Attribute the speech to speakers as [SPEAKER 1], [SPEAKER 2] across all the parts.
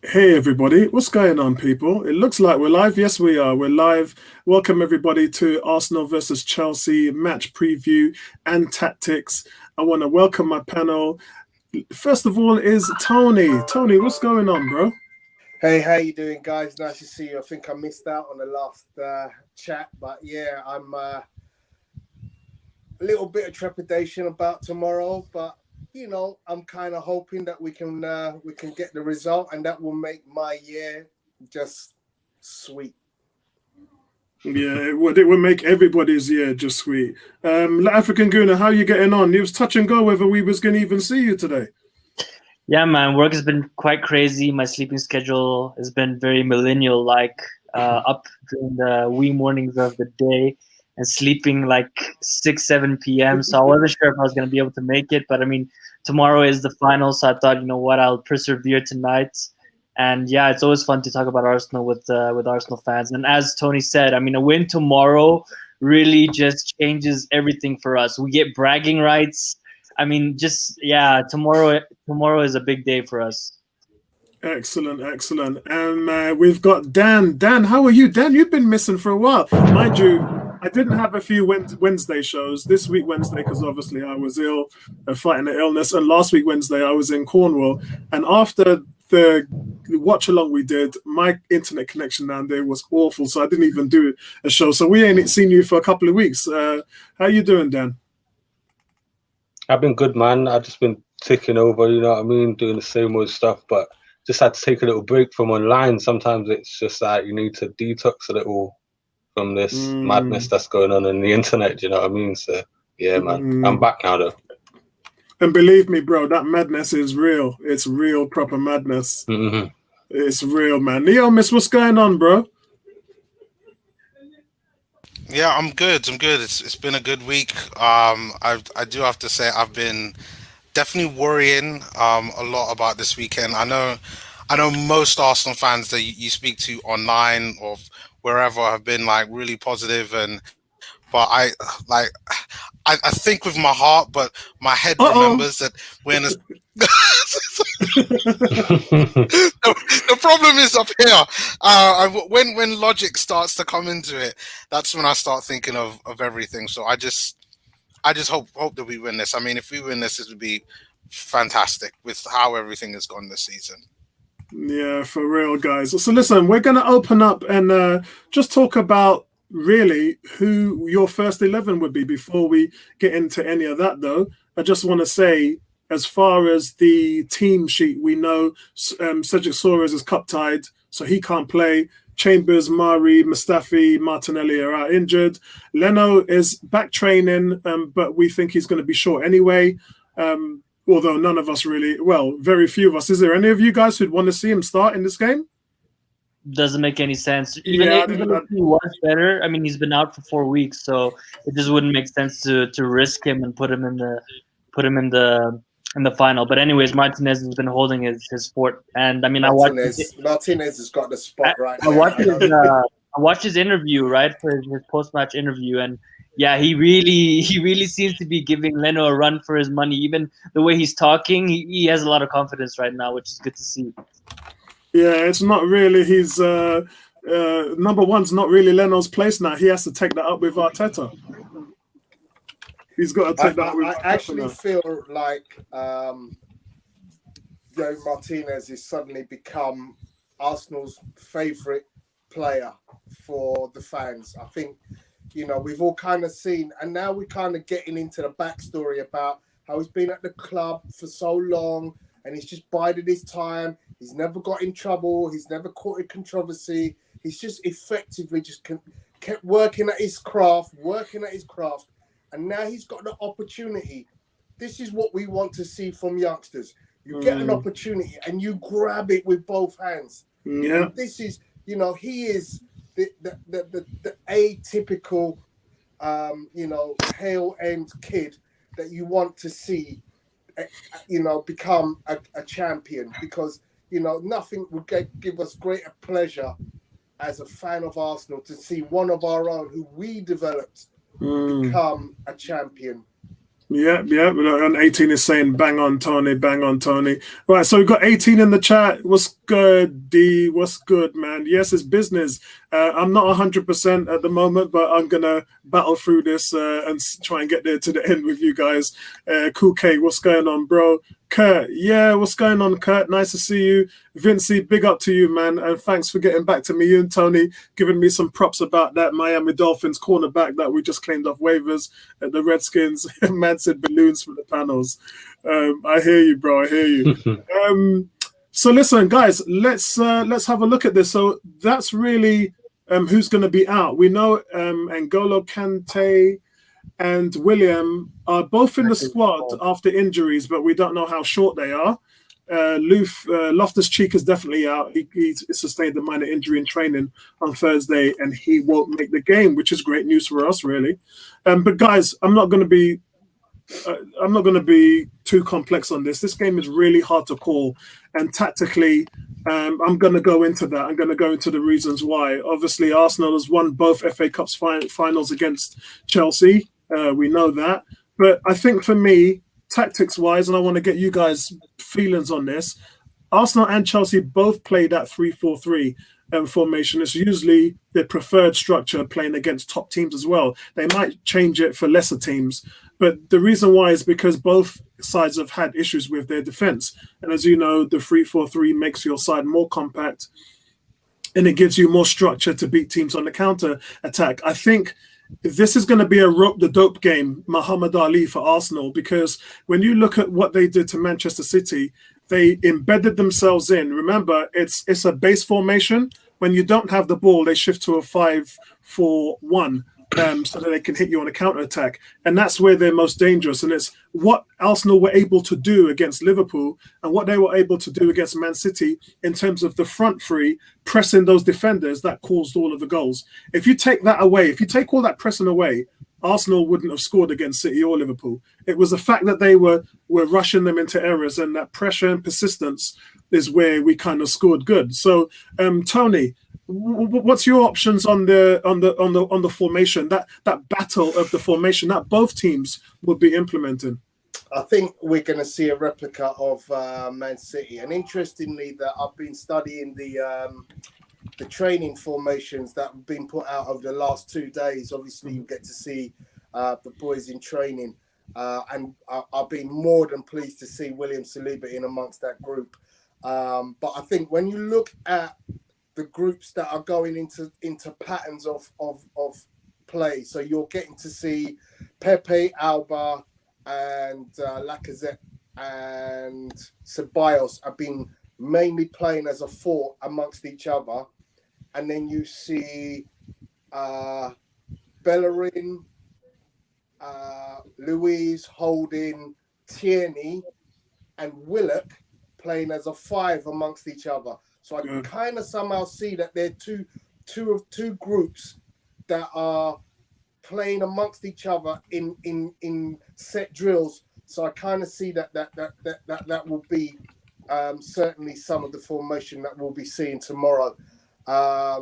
[SPEAKER 1] Hey everybody, what's going on, people? It looks like we're live. Yes, we are. We're live. Welcome everybody to Arsenal versus Chelsea match preview and tactics. I want to welcome my panel. First of all, is Tony. Tony, what's going on, bro?
[SPEAKER 2] Hey, how you doing, guys? Nice to see you. I think I missed out on the last chat, but yeah, I'm a little bit of trepidation about tomorrow, but I'm kind of hoping that we can get the result, and that will make my year just sweet.
[SPEAKER 1] Yeah, it would make everybody's year just sweet. African Guna, how you getting on? It was touch and go whether we was going to even see you today.
[SPEAKER 3] Yeah, man, work has been quite crazy. My sleeping schedule has been very millennial-like, up during the wee mornings of the day and sleeping like 6, 7 p.m. So I wasn't sure if I was going to be able to make it. But I mean, tomorrow is the final, so I thought, you know what, I'll persevere tonight. And yeah, it's always fun to talk about Arsenal with Arsenal fans. And as Tony said, I mean, a win tomorrow really just changes everything for us. We get bragging rights. I mean, just yeah, tomorrow is a big day for us.
[SPEAKER 1] Excellent, excellent. And we've got Dan. Dan, how are you? Dan, you've been missing for a while. Mind you, I didn't have a few Wednesday shows. This week, Wednesday, because obviously I was ill, fighting an illness. And last week, Wednesday, I was in Cornwall. And after the watch along we did, my internet connection down there was awful. So I didn't even do a show. So we ain't seen you for a couple of weeks. How you doing, Dan?
[SPEAKER 4] I've been good, man. I've just been ticking over, you know what I mean, doing the same old stuff, but just had to take a little break from online. Sometimes it's just like you need to detox a little from this madness that's going on the internet, you know what I mean? So, yeah, man, I'm back now, though.
[SPEAKER 1] And believe me, bro, that madness is real. It's real, proper madness.
[SPEAKER 4] Mm-hmm.
[SPEAKER 1] It's real, man. Neo, miss, what's going on, bro?
[SPEAKER 5] Yeah, I'm good. I'm good. It's been a good week. I do have to say I've been definitely worrying a lot about this weekend. I know most Arsenal fans that you speak to online or wherever have been like really positive, and but like I think with my heart, but my head
[SPEAKER 1] Uh-oh.
[SPEAKER 5] remembers that we're in a the problem is up here. When logic starts to come into it, that's when I start thinking of everything. So I just hope that we win this. I mean, if we win this, it would be fantastic with how everything has gone this season.
[SPEAKER 1] Yeah, for real, guys. So listen, we're going to open up and just talk about really who your first 11 would be before we get into any of that, though. I just want to say, as far as the team sheet, we know Cedric Soares is cup tied, so he can't play. Chambers, Mari, Mustafi, Martinelli are out injured. Leno is back training, but we think he's going to be short anyway. Although none of us really, well, very few of us. Is there any of you guys who'd want to see him start in this game?
[SPEAKER 3] Doesn't make any sense.
[SPEAKER 1] Yeah,
[SPEAKER 3] Even if he was better, I mean, he's been out for 4 weeks, so it just wouldn't make sense to risk him and put him in the final. But anyways, Martinez has been holding his fort, and I mean,
[SPEAKER 2] Martinez has got the spot right
[SPEAKER 3] I
[SPEAKER 2] there.
[SPEAKER 3] watched his interview, right, for his post match interview, and yeah, he really seems to be giving Leno a run for his money. Even the way he's talking, he has a lot of confidence right now, which is good to see.
[SPEAKER 1] Yeah, it's not really his number one's not really Leno's place now. He has to take that up with Arteta. He's got to take that up with
[SPEAKER 2] I
[SPEAKER 1] Arteta
[SPEAKER 2] actually
[SPEAKER 1] now.
[SPEAKER 2] feel like Joe Martinez has suddenly become Arsenal's favourite player for the fans. I think, we've all kind of seen, and now we're kind of getting into the backstory about how he's been at the club for so long and he's just bided his time. He's never got in trouble. He's never caught in controversy. He's just effectively just kept working at his craft. And now he's got the opportunity. This is what we want to see from youngsters. You get an opportunity and you grab it with both hands.
[SPEAKER 1] Yeah.
[SPEAKER 2] And this is, he is the atypical, tail end kid that you want to see, become a champion, because, nothing would give us greater pleasure as a fan of Arsenal to see one of our own who we developed become a champion.
[SPEAKER 1] Yeah. And 18 is saying bang on Tony, bang on Tony. Right, so we've got 18 in the chat. What's good, D? What's good, man? Yes, it's business. I'm not 100% at the moment, but I'm gonna battle through this and try and get there to the end with you guys. Cool K, what's going on, bro? Kurt, yeah, what's going on, Kurt? Nice to see you. Vincey, big up to you, man. And thanks for getting back to me. You and Tony giving me some props about that Miami Dolphins cornerback that we just claimed off waivers at the Redskins. Man said balloons for the panels. I hear you, bro. I hear you. So listen, guys, let's have a look at this. So that's really who's going to be out. We know N'Golo Kante and William are both in the squad after injuries, but we don't know how short they are. Loftus-Cheek is definitely out. He sustained a minor injury in training on Thursday, and he won't make the game, which is great news for us, really. But guys, I'm not going to be too complex on this. This game is really hard to call, and tactically, I'm going to go into that. I'm going to go into the reasons why. Obviously, Arsenal has won both FA Cups finals against Chelsea. We know that. But I think for me, tactics-wise, and I want to get you guys' feelings on this, Arsenal and Chelsea both play that 3-4-3 formation. It's usually their preferred structure playing against top teams as well. They might change it for lesser teams. But the reason why is because both sides have had issues with their defense. And as you know, the 3-4-3 makes your side more compact and it gives you more structure to beat teams on the counter attack. I think this is going to be a rope-the-dope game, Muhammad Ali, for Arsenal, because when you look at what they did to Manchester City, they embedded themselves in. Remember, it's a base formation. When you don't have the ball, they shift to a 5-4-1 so that they can hit you on a counter-attack. And that's where they're most dangerous. And it's what Arsenal were able to do against Liverpool and what they were able to do against Man City in terms of the front three, pressing those defenders that caused all of the goals. If you take that away, if you take all that pressing away, Arsenal wouldn't have scored against City or Liverpool. It was the fact that they were rushing them into errors, and that pressure and persistence is where we kind of scored good. So, Tony, what's your options on the formation, that battle of the formation that both teams would be implementing?
[SPEAKER 2] I think we're going to see a replica of Man City, and interestingly, that I've been studying the training formations that have been put out over the last 2 days. Obviously, you get to see the boys in training, and I've been more than pleased to see William Saliba in amongst that group. But I think when you look at the groups that are going into patterns of play, so you're getting to see Pepe, Alba, and Lacazette and Ceballos have been mainly playing as a four amongst each other. And then you see Bellerin, Luiz, Holding, Tierney, and Willock playing as a five amongst each other. So I kind of somehow see that they're two groups that are playing amongst each other in set drills. So I kind of see that will be certainly some of the formation that we'll be seeing tomorrow.
[SPEAKER 1] I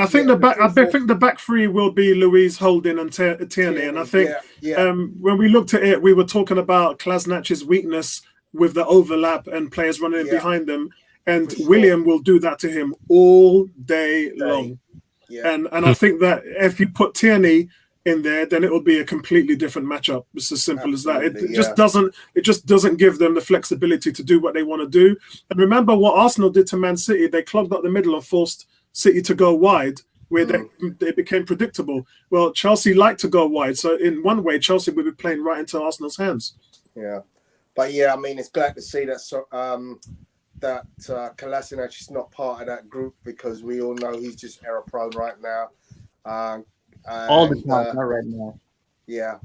[SPEAKER 1] think the back three will be Luiz, Holding, and Tierney. And I think when we looked at it, we were talking about Klasnac's weakness with the overlap and players running in behind them. And William will do that to him all day long. Yeah. And I think that if you put Tierney in there, then it will be a completely different matchup. It's as simple as that. It just doesn't give them the flexibility to do what they want to do. And remember what Arsenal did to Man City. They clogged up the middle and forced City to go wide, where they became predictable. Well, Chelsea like to go wide. So in one way, Chelsea will be playing right into Arsenal's hands. Yeah.
[SPEAKER 2] But I mean, it's glad to see that that Kolasinac is not part of that group, because we all know he's just error prone right now.
[SPEAKER 3] All the time, not right now.
[SPEAKER 2] Yeah.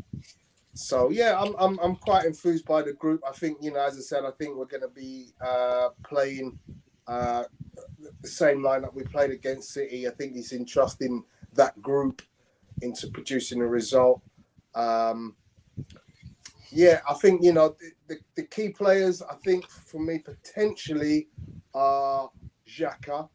[SPEAKER 2] So I'm quite enthused by the group. I think, as I said, I think we're going to be playing the same lineup we played against City. I think he's entrusting that group into producing a result. I think, the key players, I think, for me, potentially are Xhaka,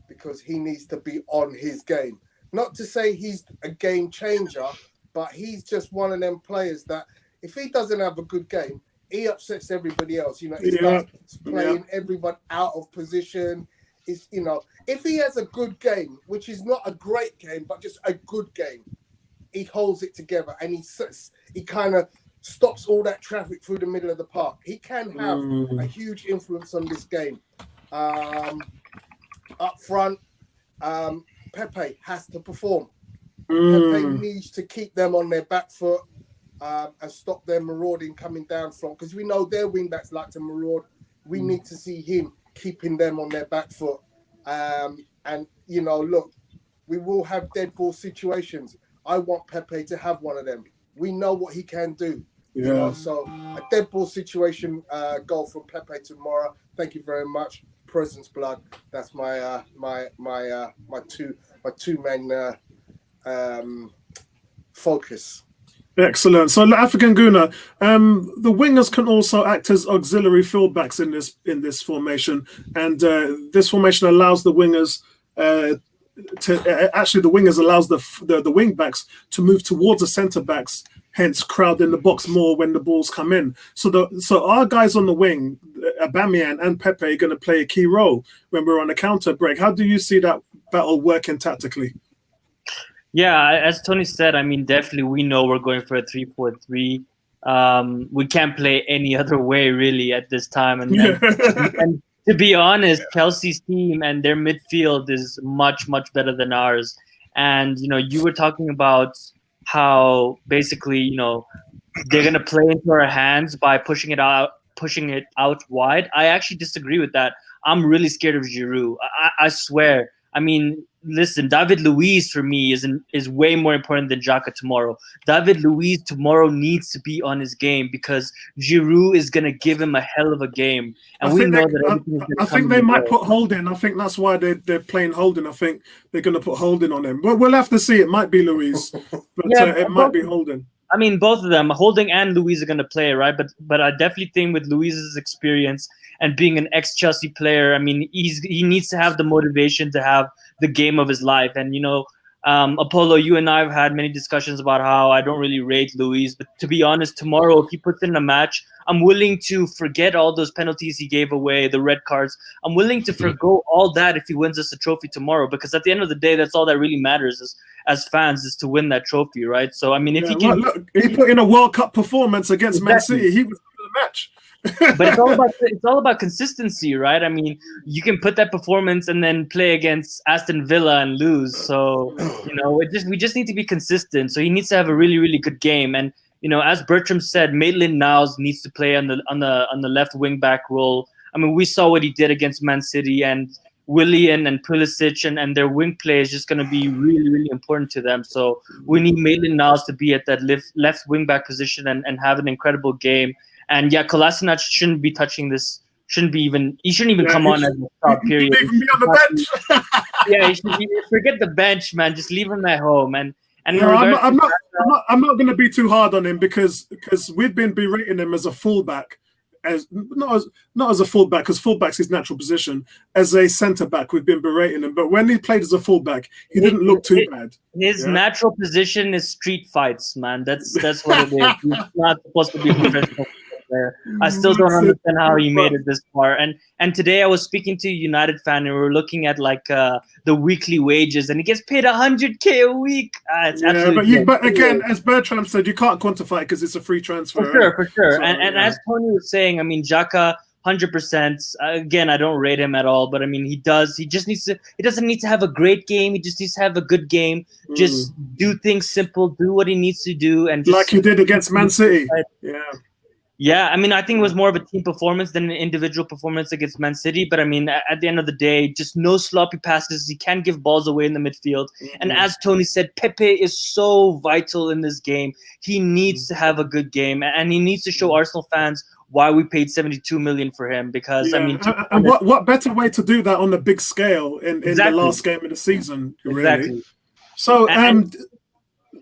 [SPEAKER 2] because he needs to be on his game. Not to say he's a game changer, but he's just one of them players that If he doesn't have a good game, he upsets everybody else. You know, he starts playing everyone out of position. Is, you know, if he has a good game, which is not a great game, but just a good game, he holds it together and he kind of stops all that traffic through the middle of the park. He can have a huge influence on this game. Up front, Pepe has to perform. Pepe needs to keep them on their back foot and stop their marauding coming down front, because we know their wing backs like to maraud. We need to see him keeping them on their back foot. And, you know, look, we will have dead ball situations. I want Pepe to have one of them. We know what he can do. You know, so a dead ball situation goal from Pepe tomorrow. Thank you very much. Presence blood. That's my two main focus.
[SPEAKER 1] Excellent. So, African Guna, the wingers can also act as auxiliary fullbacks in this formation, and this formation allows the wingers the wingers allows the wing backs to move towards the centre backs, hence crowding the box more when the balls come in. So our guys on the wing, Aubameyang and Pepe, are going to play a key role when we're on a counter break. How do you see that battle working tactically?
[SPEAKER 3] Yeah, as Tony said, I mean, definitely we know we're going for a 3-4-3. We can't play any other way really at this time. And to be honest, Chelsea's team and their midfield is much, much better than ours. And, you know, you were talking about how basically, you know, they're going to play into our hands by pushing it out wide. I actually disagree with that. I'm really scared of Giroud. I swear. I mean, listen, David Luiz for me is way more important than Xhaka tomorrow. David Luiz tomorrow needs to be on his game because Giroud is going to give him a hell of a game. And we know that everything is going to
[SPEAKER 1] I think they might put Holding. I think that's why they're playing Holding. I think they're going to put Holding on him. But we'll have to see. It might be Luiz, but it might be Holding.
[SPEAKER 3] I mean, both of them, Holding and Luiz, are going to play, right? But I definitely think with Luiz's experience and being an ex-Chelsea player, I mean, he needs to have the motivation to have the game of his life. And, you know, Apollo, you and I have had many discussions about how I don't really rate Luiz. But to be honest, tomorrow, if he puts in a match, I'm willing to forget all those penalties he gave away, the red cards. I'm willing to forgo all that if he wins us a trophy tomorrow. Because at the end of the day, that's all that really matters as fans, is to win that trophy, right? So, I mean, if he can...
[SPEAKER 1] Look, he put in a World Cup performance against Man City. He was in the match.
[SPEAKER 3] But it's all about consistency, right? I mean, you can put that performance and then play against Aston Villa and lose. So, you know, we just need to be consistent. So he needs to have a really, really good game. And, you know, as Bertram said, Maitland-Niles needs to play on the left wing back role. I mean, we saw what he did against Man City, and Willian and Pulisic and their wing play is just going to be really, really important to them. So we need Maitland-Niles to be at that left wing back position and have an incredible game. And yeah, Kolasinac shouldn't be touching this. He shouldn't even come on as a start, period.
[SPEAKER 1] He shouldn't even be on the bench.
[SPEAKER 3] Forget the bench, man. Just leave him at home. And
[SPEAKER 1] I'm not going to be too hard on him because we've been berating him as a fullback, not as a fullback, because fullback's his natural position. As a centre back, we've been berating him. But when he played as a fullback, he didn't look too bad.
[SPEAKER 3] His natural position is street fights, man. That's what it is. He's not supposed to be a professional player. I still don't understand how he made it this far. And today I was speaking to a United fan, and we were looking at like the weekly wages, and he gets paid $100K a week.
[SPEAKER 1] But again, as Bertram said, you can't quantify it because it's a free transfer.
[SPEAKER 3] For sure. So, and as Tony was saying, I mean, Xhaka, 100%. Again, I don't rate him at all, but I mean, he just needs to. He doesn't need to have a great game. He just needs to have a good game. Just do things simple. Do what he needs to do, and just,
[SPEAKER 1] like he did against Man City.
[SPEAKER 3] Yeah, I mean, I think it was more of a team performance than an individual performance against Man City. But I mean, at the end of the day, just no sloppy passes. He can't give balls away in the midfield. And as Tony said, Pepe is so vital in this game. He needs to have a good game, and he needs to show Arsenal fans why we paid 72 million for him. Because I mean,
[SPEAKER 1] and what better way to do that on a big scale in the last game of the season? Really.
[SPEAKER 3] Exactly.
[SPEAKER 1] So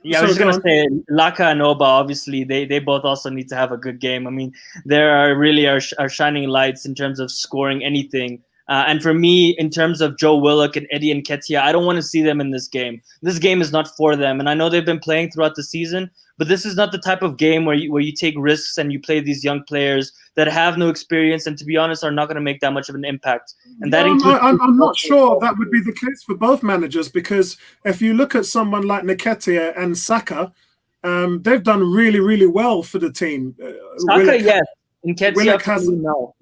[SPEAKER 3] yeah, I was just going to say, Laka and Oba, obviously, they both also need to have a good game. I mean, there are really our shining lights in terms of scoring anything. And for me, in terms of Joe Willock and Eddie Nketiah, I don't want to see them in this game. This game is not for them. And I know they've been playing throughout the season, but this is not the type of game where you take risks and you play these young players that have no experience and, to be honest, are not going to make that much of an impact. And that includes.
[SPEAKER 1] I'm not sure that would be the case for both managers, because if you look at someone like Nketiah and Saka, they've done really, really well for the team.
[SPEAKER 3] Saka, yes. Nketiah, no.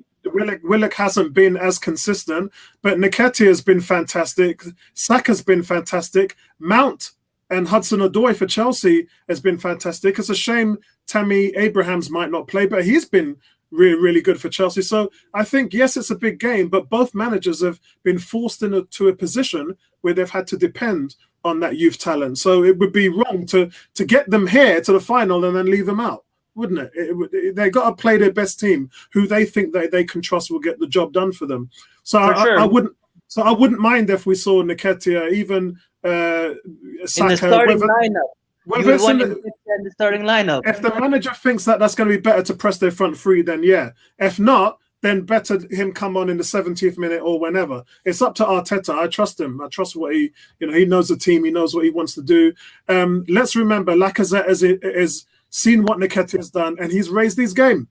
[SPEAKER 1] Willock hasn't been as consistent, but Nketiah has been fantastic. Saka's been fantastic. Mount and Hudson-Odoi for Chelsea has been fantastic. It's a shame Tammy Abrahams might not play, but he's been really, really good for Chelsea. So I think, yes, it's a big game, but both managers have been forced into a position where they've had to depend on that youth talent. So it would be wrong to get them here to the final and then leave them out, wouldn't it? They got to play their best team, who they think that they can trust will get the job done for them. So I wouldn't mind if we saw Nketiah, even Saka,
[SPEAKER 3] in the starting lineup.
[SPEAKER 1] Whether it's in
[SPEAKER 3] the starting lineup.
[SPEAKER 1] If the manager thinks that that's going to be better to press their front three, then yeah. If not, then better him come on in the 70th minute or whenever. It's up to Arteta. I trust him. I trust what he knows the team. He knows what he wants to do. Let's remember, Lacazette has seen what Nketiah has done, and he's raised his game.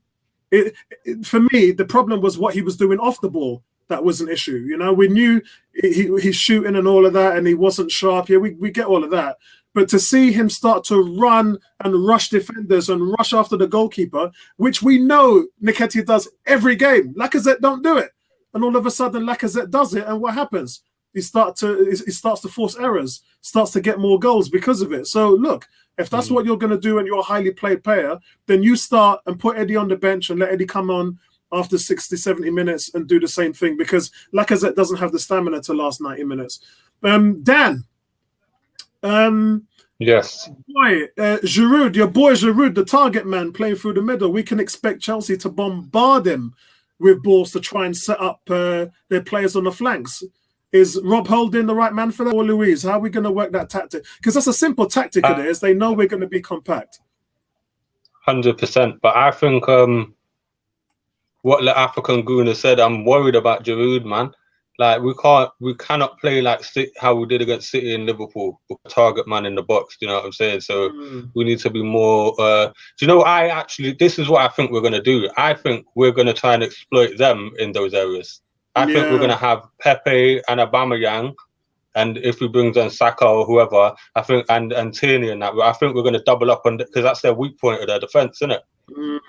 [SPEAKER 1] For me, the problem was what he was doing off the ball. That was an issue. We knew he's shooting and all of that, and he wasn't sharp. Yeah, we get all of that. But to see him start to run and rush defenders and rush after the goalkeeper, which we know Nketiah does every game. Lacazette don't do it. And all of a sudden, Lacazette does it, and what happens? He starts to force errors, starts to get more goals because of it. So look, if that's what you're going to do and you're a highly played player, then you start and put Eddie on the bench and let Eddie come on after 60, 70 minutes and do the same thing, because Lacazette doesn't have the stamina to last 90 minutes. Dan.
[SPEAKER 4] Yes.
[SPEAKER 1] Boy, Giroud, your boy Giroud, the target man playing through the middle. We can expect Chelsea to bombard him with balls to try and set up their players on the flanks. Is Rob Holding the right man for that, or Luiz? How are we going to work that tactic? Because that's a simple tactic it is. They know we're going to be compact.
[SPEAKER 4] 100%. But I think what the African Guna said, I'm worried about Giroud, man. Like, we cannot play like how we did against City and Liverpool, with a target man in the box. Do you know what I'm saying? So we need to be more. Do you know? This is what I think we're going to do. I think we're going to try and exploit them in those areas. I think we're going to have Pepe and Aubameyang, and if we bring in Saka or whoever, I think, and Tierney and that, I think we're going to double up on, because that's their weak point of their defense, isn't it?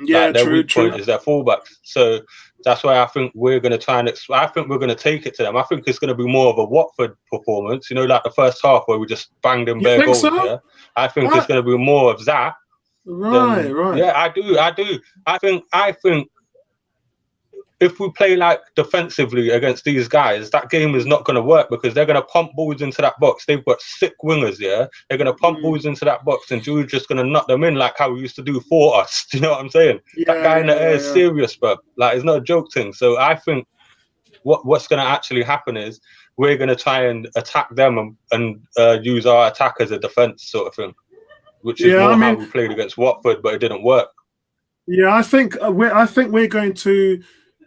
[SPEAKER 4] Their weak point is their fullbacks. So that's why I think we're going to try and. I think we're going to take it to them. I think it's going to be more of a Watford performance, like the first half where we just banged in bare goals. So? Yeah, I think it's going to be more of that.
[SPEAKER 1] Right.
[SPEAKER 4] Yeah, I do. I think if we play like defensively against these guys, that game is not going to work, because they're going to pump balls into that box. They've got sick wingers, yeah? They're going to pump balls into that box, and Drew's just going to knock them in like how we used to do for us. Do you know what I'm saying? That guy in the air is serious, bro. Like, it's not a joke thing. So I think what's going to actually happen is we're going to try and attack them and use our attack as a defense sort of thing, which is how we played against Watford, but it didn't work.
[SPEAKER 1] Yeah, I think we're going to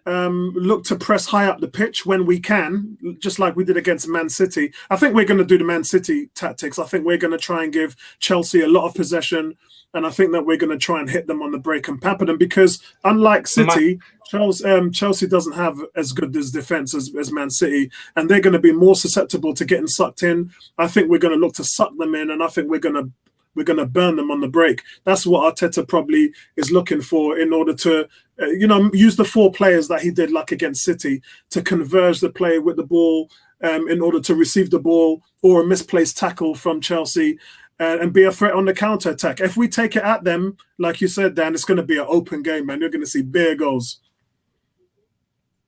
[SPEAKER 1] look to press high up the pitch when we can, just like we did against Man City. I think we're going to do the Man City tactics. I think we're going to try and give Chelsea a lot of possession, and I think that we're going to try and hit them on the break and pamper them, because unlike City, Chelsea doesn't have as good as defense as Man City, and they're going to be more susceptible to getting sucked in. I think we're going to look to suck them in, and I think we're going to burn them on the break. That's what Arteta probably is looking for, in order to, use the 4 players that he did, like against City, to converge the play with the ball in order to receive the ball or a misplaced tackle from Chelsea and be a threat on the counter-attack. If we take it at them, like you said, Dan, it's going to be an open game, man. You're going to see bare goals.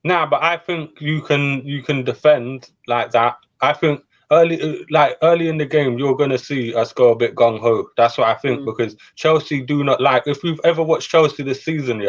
[SPEAKER 1] Nah,
[SPEAKER 4] but I think you can defend like that. I think early in the game, you're gonna see us go a bit gung ho. That's what I think, because Chelsea do not like. If we've ever watched Chelsea this season,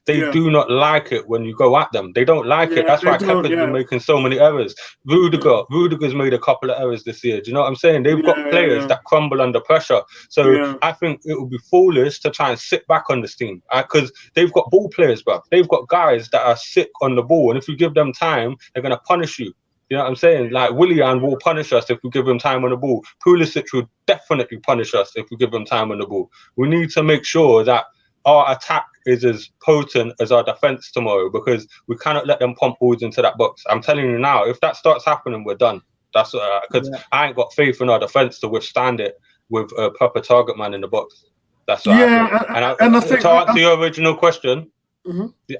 [SPEAKER 4] they do not like it when you go at them. They don't like it. That's why Kepa's been making so many errors. Rudiger's made a couple of errors this year. Do you know what I'm saying? They've got players that crumble under pressure. So I think it would be foolish to try and sit back on this team, because they've got ball players, bro. They've got guys that are sick on the ball, and if you give them time, they're gonna punish you. You know what I'm saying? Like, Willian will punish us if we give him time on the ball. Pulisic will definitely punish us if we give him time on the ball. We need to make sure that our attack is as potent as our defense tomorrow, because we cannot let them pump balls into that box. I'm telling you now, if that starts happening, we're done. That's because I ain't got faith in our defense to withstand it with a proper target man in the box. That's what I think. And I think to answer your original question,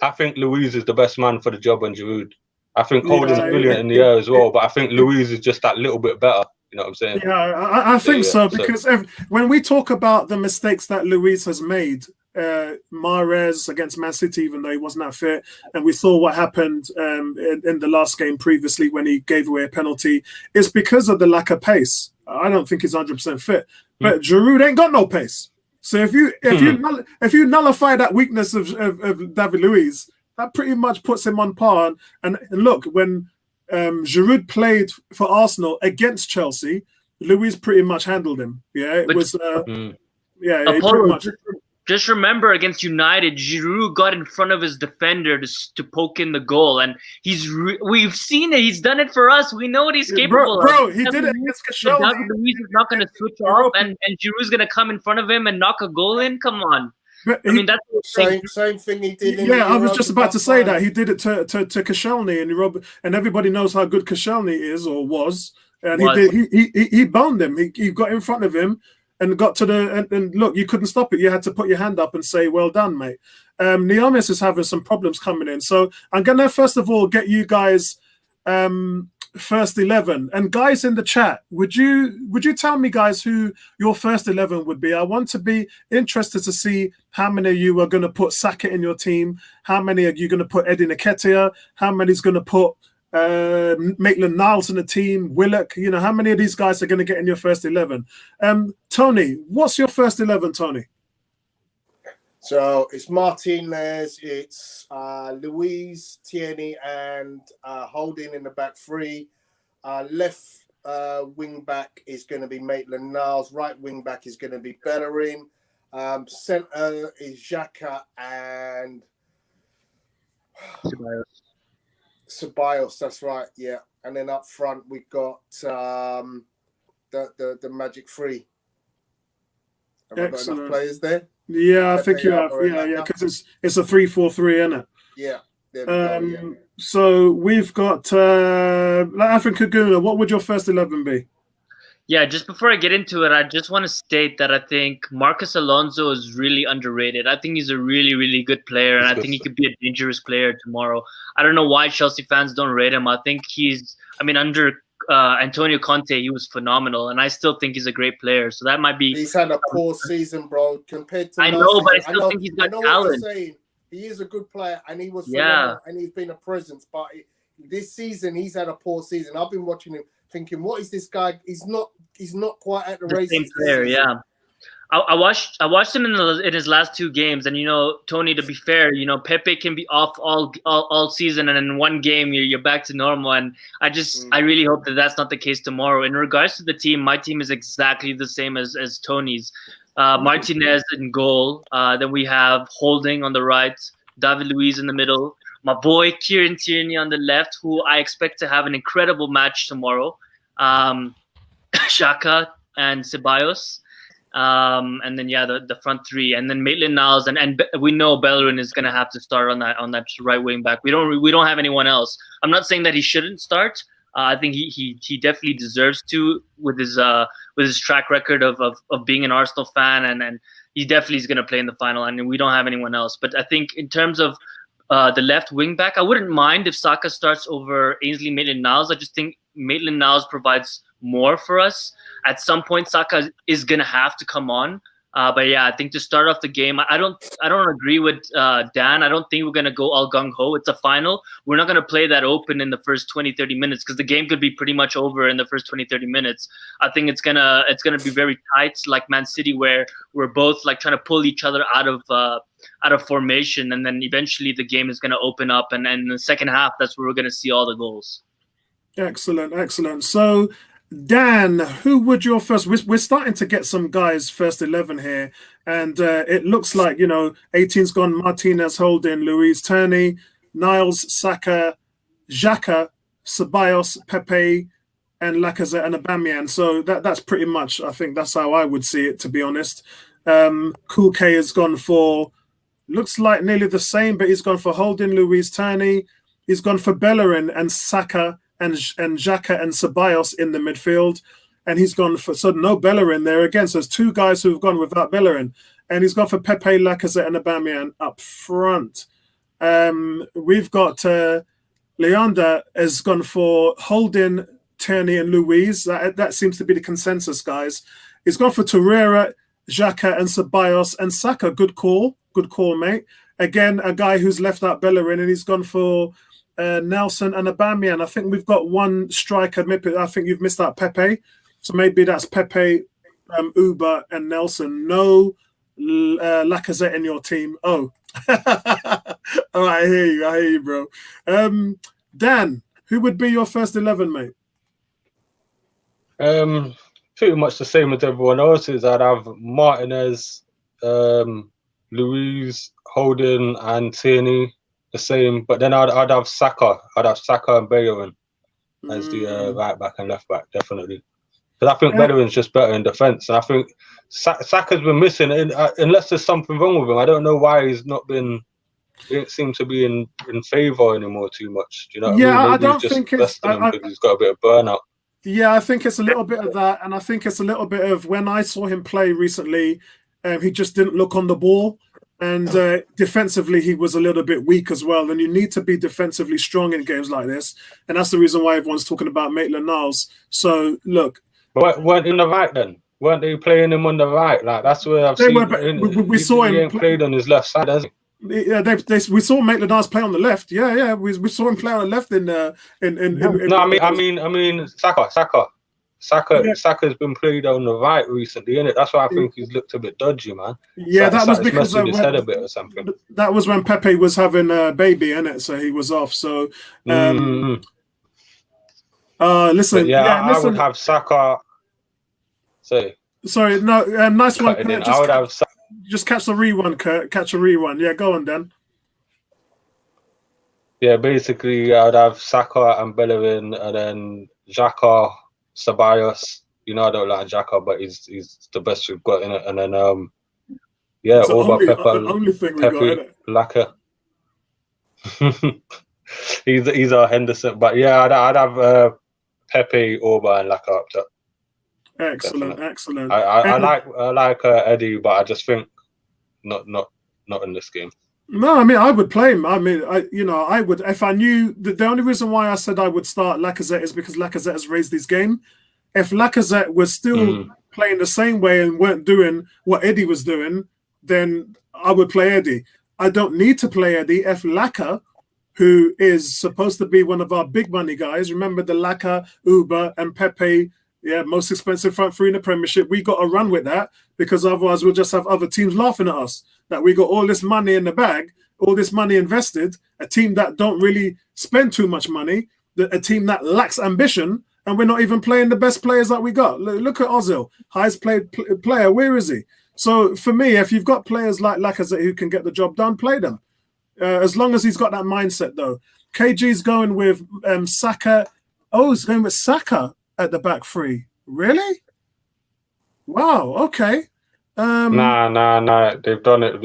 [SPEAKER 4] I think Luiz is the best man for the job on Giroud. I think Holding's brilliant in the air as well, but I think Luiz is just that little bit better. You know what I'm saying?
[SPEAKER 1] Yeah, I think so, because when we talk about the mistakes that Luiz has made, Mahrez against Man City, even though he wasn't that fit, and we saw what happened in the last game previously when he gave away a penalty, it's because of the lack of pace. I don't think he's 100% fit, but Giroud ain't got no pace. So if you nullify that weakness of David Luiz, that pretty much puts him on par. And look, when Giroud played for Arsenal against Chelsea, Luiz pretty much handled him. Yeah, it was. He pretty much.
[SPEAKER 3] Just remember, against United, Giroud got in front of his defender to poke in the goal, and we've seen it. He's done it for us. We know what he's capable of.
[SPEAKER 1] Bro, he did it against Koscielny.
[SPEAKER 3] David Luiz is not going to switch off, and Giroud's going to come in front of him and knock a goal in. Come on. That's
[SPEAKER 2] the same thing he did.
[SPEAKER 1] I was just about to say that he did it to Koscielny, and everybody knows how good Koscielny is or was, and he boned him. He got in front of him and got to and look, you couldn't stop it. You had to put your hand up and say, "Well done, mate." Niamis is having some problems coming in, so I'm gonna first of all get you guys first 11, and guys in the chat, would you tell me, guys, who your first 11 would be? I want to be interested to see how many of you are going to put Saka in your team, how many are you going to put Eddie Nketiah, how many is going to put Maitland-Niles in the team, Willock, how many of these guys are going to get in your first 11? Tony, what's your first 11, Tony?
[SPEAKER 2] So it's Martinez, it's Luiz, Tierney, and Holding in the back three. Left wing back is going to be Maitland-Niles. Right wing back is going to be Bellerin. Centre is Xhaka and Ceballos. That's right, yeah. And then up front we've got the Magic Three. Have I got enough players there?
[SPEAKER 1] Yeah, I think you have. Yeah, because it's a 3-4-3, isn't it?
[SPEAKER 2] Yeah. There we go,
[SPEAKER 1] So we've got Afrin Kaguna. What would your first 11 be?
[SPEAKER 3] Yeah, just before I get into it, I just want to state that I think Marcos Alonso is really underrated. I think he's a really, really good player, and I think he could be a dangerous player tomorrow. I don't know why Chelsea fans don't rate him. I think under Antonio Conte, he was phenomenal, and I still think he's a great player. So that might be.
[SPEAKER 2] He's had a poor season, bro. Compared to
[SPEAKER 3] I know, but I still think he's got talent.
[SPEAKER 2] He is a good player, and he was phenomenal, and he's been a presence. But this season, he's had a poor season. I've been watching him, thinking, "What is this guy? He's not quite at the races."
[SPEAKER 3] Same player, yeah. I watched him in his last two games, and Tony, to be fair, Pepe can be off all season, and in one game you're back to normal. And I really hope that that's not the case tomorrow. In regards to the team, my team is exactly the same as Tony's. Martinez in goal. Then we have Holding on the right, David Luiz in the middle, my boy Kieran Tierney on the left, who I expect to have an incredible match tomorrow. Xhaka and Ceballos. And then the front three, and then Maitland-Niles, and we know Bellerin is going to have to start on that right wing back. We don't have anyone else. I'm not saying that he shouldn't start. I think he definitely deserves to with his track record of being an Arsenal fan, and he definitely is going to play in the final. And we don't have anyone else. But I think in terms of the left wing back, I wouldn't mind if Saka starts over Ainsley Maitland-Niles. I just think Maitland-Niles provides more for us. At some point, Saka is going to have to come on. But yeah, I think to start off the game, I don't agree with Dan. I don't think we're gonna go all gung ho. It's a final. We're not gonna play that open in the first 20, 30 minutes because the game could be pretty much over in the first 20, 30 minutes. I think it's gonna be very tight, like Man City, where we're both like trying to pull each other out of formation, and then eventually the game is gonna open up, and then in the second half, that's where we're gonna see all the goals.
[SPEAKER 1] Excellent. So, Dan, who would your first? We're starting to get some guys first 11 here, and it looks like 18's gone. Martinez, Holding, Luiz, Turney, Niles, Saka, Xhaka, Ceballos, Pepe, and Lacazette and Aubameyang. So that's pretty much. I think that's how I would see it, to be honest. Cool K has gone for. Looks like nearly the same, but he's gone for Holding, Luiz, Turney. He's gone for Bellerin and Saka and Xhaka and Ceballos in the midfield. And he's gone for, so no Bellerin there again. So there's two guys who've gone without Bellerin. And he's gone for Pepe, Lacazette and Aubameyang up front. We've got Leander has gone for Holding, Turney and Luiz. That seems to be the consensus, guys. He's gone for Torreira, Xhaka and Ceballos and Saka. Good call, mate. Again, a guy who's left out Bellerin, and he's gone for Nelson and Aubameyang. I think we've got one striker. Maybe I think you've missed out Pepe, so maybe that's Pepe, Uber, and Nelson. No Lacazette in your team. Oh, all right. I hear you, bro. Dan, who would be your first 11, mate?
[SPEAKER 4] Pretty much the same as everyone else's. I'd have Martinez, Luiz, Holding, and Tierney. The same, but then I'd have Saka. I'd have Saka and Bellerin as the right back and left back, definitely. Because I think Bellerin's just better in defence, and I think Saka's been missing. Unless there's something wrong with him, I don't know why he's not been. He didn't seem to be in favour anymore too much. Do you know?
[SPEAKER 1] Yeah,
[SPEAKER 4] I
[SPEAKER 1] don't think it's.
[SPEAKER 4] He's got a bit of burnout.
[SPEAKER 1] Yeah, I think it's a little bit of that, and I think it's a little bit of when I saw him play recently, he just didn't look on the ball. And defensively, he was a little bit weak as well. And you need to be defensively strong in games like this. And that's the reason why everyone's talking about Maitland-Niles. So, look.
[SPEAKER 4] But weren't in the right then? Weren't they playing him on the right? Like, that's where I've seen
[SPEAKER 1] we saw him.
[SPEAKER 4] He ain't played on his left side, has he?
[SPEAKER 1] Yeah, we saw Maitland-Niles play on the left. Yeah, we saw him play on the left in
[SPEAKER 4] I mean, Saka's been played on the right recently, innit? That's why I think he's looked a bit dodgy, man.
[SPEAKER 1] Yeah, that was because
[SPEAKER 4] his head a bit or something.
[SPEAKER 1] That was when Pepe was having a baby, innit? So he was off. So, listen.
[SPEAKER 4] Listen. I would have Saka.
[SPEAKER 1] Sorry, no, nice one. Kurt.
[SPEAKER 4] I would have.
[SPEAKER 1] Just catch the rewind, Kurt. Catch a rewind. Yeah, go on, Dan.
[SPEAKER 4] Yeah, basically, I'd have Saka and Bellerin, and then Xhaka, Ceballos. I don't like Xhaka, but he's the best we've got in it. And then all about Pepe, Laka. he's our Henderson, but yeah, I'd have Pepe, Orba, and Laka up top.
[SPEAKER 1] Excellent.
[SPEAKER 4] I like Eddie, but I just think not in this game.
[SPEAKER 1] No, I mean I would play him. I mean, I would if I knew. The only reason why I said I would start Lacazette is because Lacazette has raised his game. If Lacazette was still playing the same way and weren't doing what Eddie was doing, then I would play Eddie. I don't need to play Eddie. If Laka, who is supposed to be one of our big money guys, remember the Laka, Uber, and Pepe, most expensive front three in the Premiership, we got to run with that because otherwise we'll just have other teams laughing at us that we got all this money in the bag, all this money invested, a team that don't really spend too much money, a team that lacks ambition, and we're not even playing the best players that we got. Look at Ozil, highest played player. Where is he? So for me, if you've got players like Lacazette who can get the job done, play them. As long as he's got that mindset, though. KG's going with Saka. Oh, he's going with Saka at the back three. Really? Wow. Okay.
[SPEAKER 4] Nah. They've done it.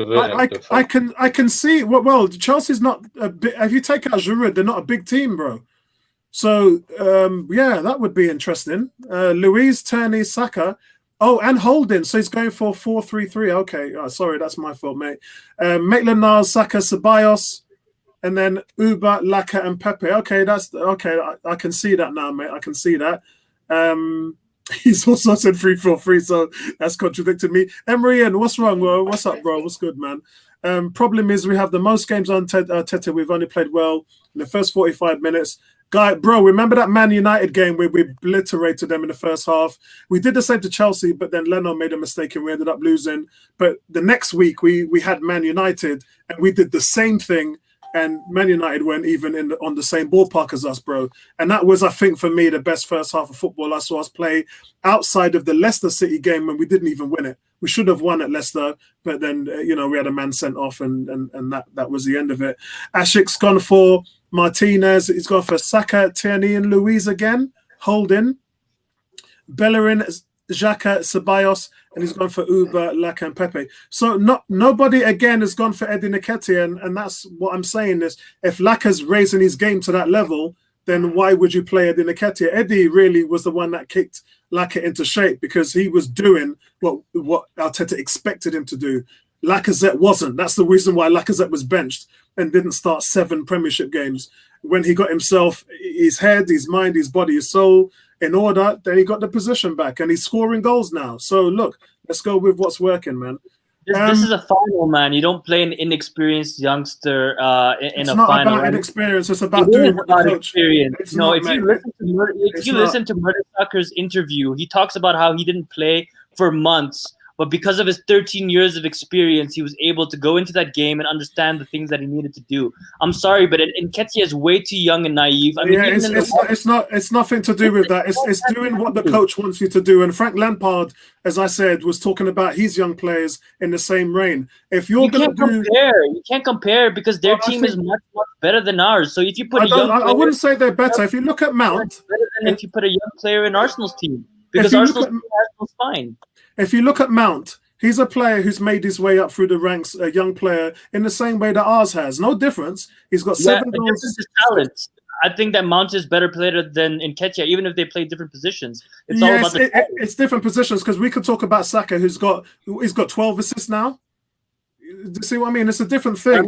[SPEAKER 1] I can see. Well, Chelsea's not a big. If you take out Giroud, they're not a big team, bro. So that would be interesting. Luiz, Turney, Saka. Oh, and Holding. So he's going for 4-3-3. Okay. Sorry, that's my fault, mate. Maitland-Niles, Saka, Ceballos, and then Uber, Laka, and Pepe. Okay, that's okay. I can see that now, mate. I can see that. He's also said 3-4-3, so that's contradicted me. Emery, and what's wrong, bro? What's up, bro? What's good, man? Problem is we have the most games on Teta. We've only played well in the first 45 minutes. Guy, bro, remember that Man United game where we obliterated them in the first half? We did the same to Chelsea, but then Leno made a mistake and we ended up losing. But the next week we had Man United and we did the same thing, and Man United weren't even on the same ballpark as us, bro. And that was, I think, for me, the best first half of football I saw us play outside of the Leicester City game when we didn't even win it. We should have won at Leicester, but then, we had a man sent off and that was the end of it. Ashik's gone for Martinez. He's gone for Saka, Tierney and Luiz again. Holding. Bellerin, Xhaka, Ceballos, and he's gone for Uber, Laka, and Pepe. So nobody again has gone for Eddie Nketiah, and that's what I'm saying is if Laka's raising his game to that level, then why would you play Eddie Nketiah? Eddie really was the one that kicked Laka into shape because he was doing what Arteta expected him to do. Lacazette wasn't. That's the reason why Lacazette was benched and didn't start 7 Premiership games. When he got himself, his head, his mind, his body, his soul in order, then he got the position back and he's scoring goals now. So look, let's go with what's working, man.
[SPEAKER 3] This is a final, man. You don't play an inexperienced youngster in a final.
[SPEAKER 1] It's not about inexperience. It's about doing what the coach.
[SPEAKER 3] Experience. No, if you listen to Mertesacker's interview, he talks about how he didn't play for months, but because of his 13 years of experience, he was able to go into that game and understand the things that he needed to do. I'm sorry, but Nketiah is way too young and naive. I mean,
[SPEAKER 1] it's nothing to do with that. It's doing what the coach wants you to do. And Frank Lampard, as I said, was talking about his young players in the same reign. If you
[SPEAKER 3] can't compare because their team is much better than ours. So if you put
[SPEAKER 1] I wouldn't say they're better. If you look at Mount,
[SPEAKER 3] better than if you put a young player in Arsenal's team, because Arsenal's fine.
[SPEAKER 1] If you look at Mount, he's a player who's made his way up through the ranks, a young player, in the same way that ours has. No difference. He's got 7 goals.
[SPEAKER 3] His talent. I think that Mount is better player than Nketiah, even if they play different positions. It's all about
[SPEAKER 1] it's different positions because we could talk about Saka, he's got 12 assists now. Do you see what I mean? It's a different thing.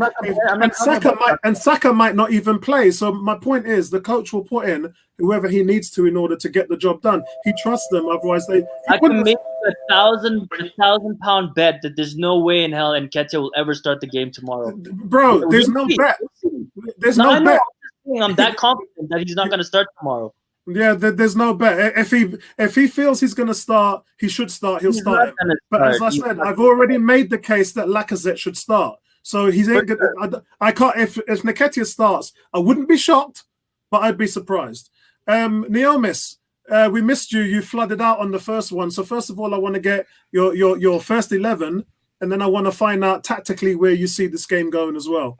[SPEAKER 1] Saka might not even play. So my point is, the coach will put in whoever he needs to in order to get the job done. He trusts them. Otherwise,
[SPEAKER 3] I can make a £1,000 bet that there's no way in hell Nketiah will ever start the game tomorrow.
[SPEAKER 1] Bro, there's no bet. There's no bet.
[SPEAKER 3] I'm that confident that he's not going to start tomorrow.
[SPEAKER 1] Yeah, there's no bet. If he feels he's going to start, he should start. He'll start him. But as I said, I've already made the case that Lacazette should start. So he's ain't gonna, I can't. If Nketiah starts, I wouldn't be shocked, but I'd be surprised. Neomis, we missed you. You flooded out on the first one. So first of all, I want to get your first 11, and then I want to find out tactically where you see this game going as well.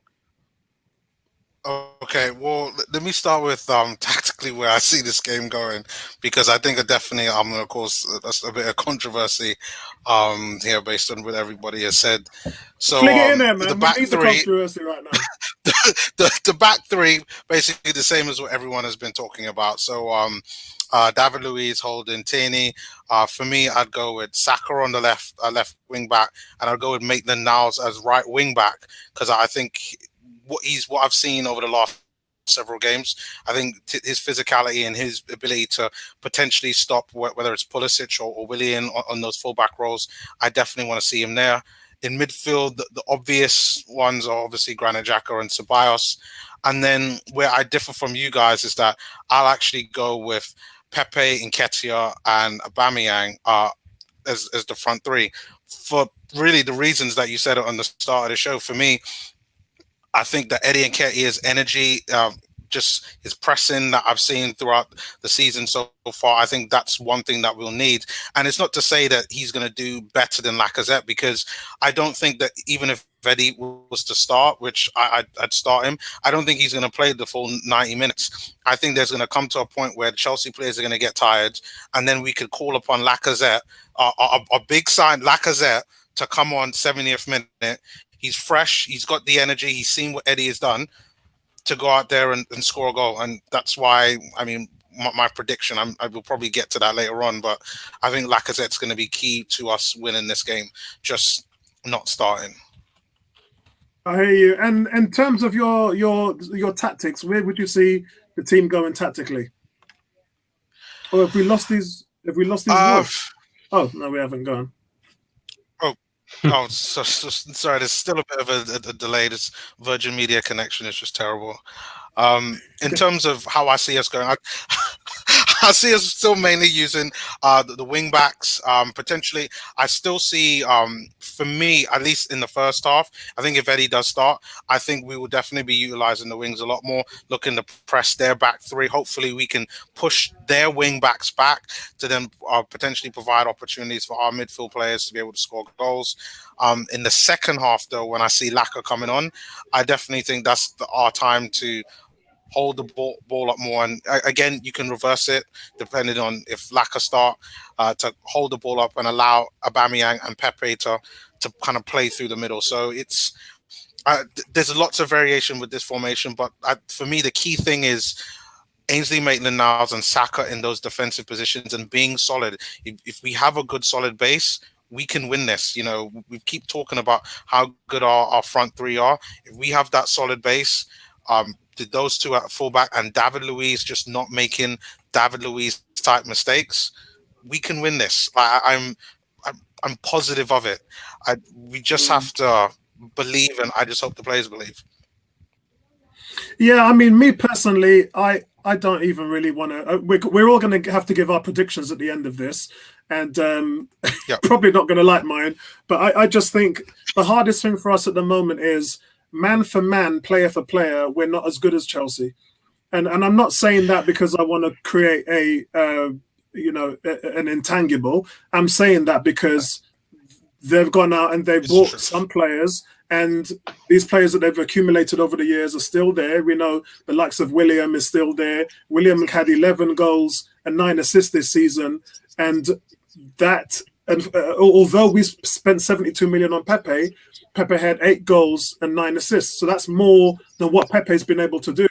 [SPEAKER 5] Okay, well, let me start with tactically where I see this game going, because I think definitely, of course, that's a bit of controversy here based on what everybody has said. So
[SPEAKER 1] Fling it in there, man.
[SPEAKER 5] The back three,
[SPEAKER 1] controversy right now.
[SPEAKER 5] the back three, basically the same as what everyone has been talking about. So David Luiz, Holding, Tierney. For me, I'd go with Saka on the left wing back, and I'd go with Maitland-Niles as right wing back, because I think what I've seen over the last several games, I think his physicality and his ability to potentially stop whether it's Pulisic or Willian on those fullback roles, I definitely want to see him there. In midfield, the obvious ones are obviously Granit Xhaka and Ceballos. And then where I differ from you guys is that I'll actually go with Pepe, Nketiah, and Aubameyang as the front three, for really the reasons that you said on the start of the show. For me, I think that Eddie Nketiah's energy, just his pressing that I've seen throughout the season so far, I think that's one thing that we'll need. And it's not to say that he's going to do better than Lacazette, because I don't think that even if Eddie was to start, which I'd start him, I don't think he's going to play the full 90 minutes. I think there's going to come to a point where the Chelsea players are going to get tired, and then we could call upon Lacazette, a big sign Lacazette, to come on 70th minute. He's fresh. He's got the energy. He's seen what Eddie has done, to go out there and score a goal. And that's why, I mean, my prediction, I will probably get to that later on, but I think Lacazette's going to be key to us winning this game, just not starting.
[SPEAKER 1] I hear you. And in terms of your tactics, where would you see the team going tactically? Or if we lost these Have we lost his voice? Oh no, we haven't gone.
[SPEAKER 5] Oh, sorry. There's still a bit of a delay. This Virgin Media connection is just terrible. In terms of how I see us going, I see us still mainly using the wing backs. Potentially, I still see, for me, at least in the first half, I think if Eddie does start, I think we will definitely be utilizing the wings a lot more, looking to press their back three. Hopefully, we can push their wing backs back to then potentially provide opportunities for our midfield players to be able to score goals. In the second half, though, when I see Laka coming on, I definitely think that's our time to hold the ball up more. And again, you can reverse it depending on if Laka start to hold the ball up and allow Aubameyang and Pepe to kind of play through the middle. So it's there's lots of variation with this formation, but for me, the key thing is Ainsley, Maitland-Niles and Saka in those defensive positions and being solid. If we have a good solid base, we can win this. You know, we keep talking about how good our front three are. If we have that solid base, those two at fullback and David Luiz just not making David Luiz type mistakes, we can win this. I'm positive of it. We just have to believe, and I just hope the players believe.
[SPEAKER 1] Yeah, I mean, me personally, I don't even really want to. We're all going to have to give our predictions at the end of this, and probably not going to like mine. But I just think the hardest thing for us at the moment is man for man, player for player. We're not as good as Chelsea, and I'm not saying that because I want to create an intangible. I'm saying that because they've gone out and they've bought some players. And these players that they've accumulated over the years are still there. We know the likes of William is still there. William had 11 goals and 9 assists this season. And although we spent 72 million on Pepe, Pepe had 8 goals and 9 assists. So that's more than what Pepe's been able to do.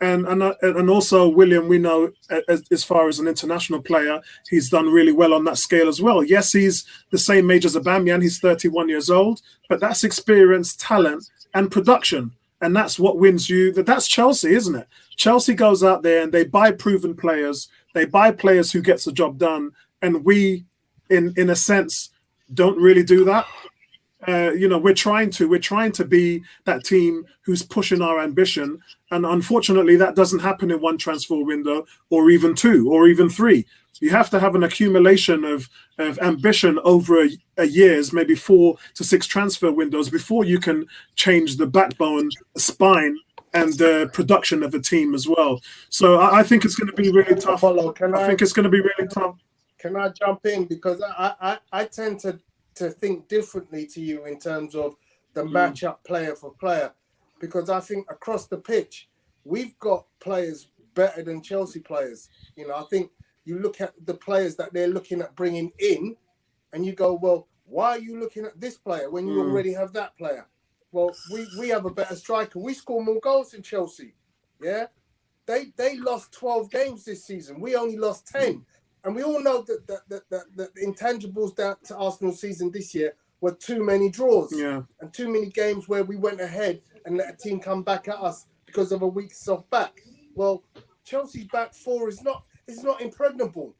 [SPEAKER 1] And also William, we know as far as an international player, he's done really well on that scale as well. Yes, he's the same age as Aubameyang. He's 31 years old, but that's experience, talent, and production. And that's what wins you. That's Chelsea, isn't it? Chelsea goes out there and they buy proven players. They buy players who gets the job done. And we, in a sense, don't really do that. We're trying to be that team who's pushing our ambition. And unfortunately, that doesn't happen in one transfer window or even 2 or even 3. You have to have an accumulation of ambition over a year's, maybe 4 to 6 transfer windows before you can change the backbone, the spine, and the production of a team as well. So I think it's going to be really tough. I think it's going to be really tough.
[SPEAKER 2] Can I jump in? Because I tend to think differently to you in terms of the matchup player for player, because I think across the pitch we've got players better than Chelsea players. I think you look at the players that they're looking at bringing in and you go, well, why are you looking at this player when you already have that player? Well, we have a better striker. We score more goals than Chelsea. Yeah, they lost 12 games this season. We only lost 10. And we all know that the intangibles down to Arsenal season this year were too many draws and too many games where we went ahead and let a team come back at us because of a weak soft back. Well, Chelsea's back four is not impregnable.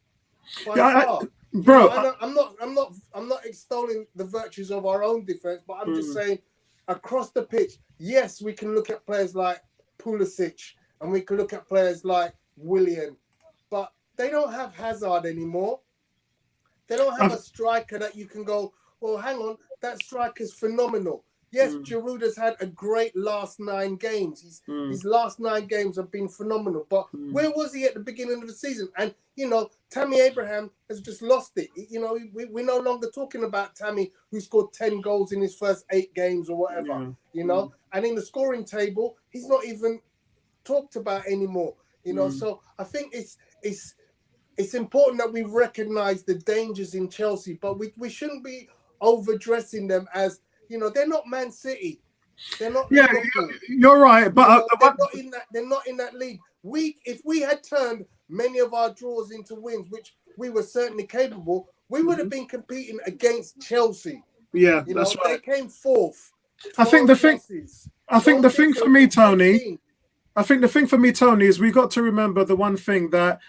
[SPEAKER 1] Bro,
[SPEAKER 2] I'm not extolling the virtues of our own defense, but I'm just saying across the pitch, yes, we can look at players like Pulisic and we can look at players like Willian, but they don't have Hazard anymore. They don't have a striker that you can go, well, hang on, that striker's phenomenal. Yes, Giroud has had a great last 9 games. His last 9 games have been phenomenal. But where was he at the beginning of the season? And, Tammy Abraham has just lost it. We're no longer talking about Tammy, who scored 10 goals in his first 8 games or whatever, And in the scoring table, he's not even talked about anymore, So I think it's important that we recognize the dangers in Chelsea, but we shouldn't be overdressing them as, they're not Man City. They're not.
[SPEAKER 1] Yeah, you're right, but
[SPEAKER 2] they're not in that league. If we had turned many of our draws into wins, which we were certainly capable, we would have been competing against Chelsea.
[SPEAKER 1] Yeah, that's right.
[SPEAKER 2] They came fourth.
[SPEAKER 1] I think the thing for me, Tony, is we got to remember the one thing that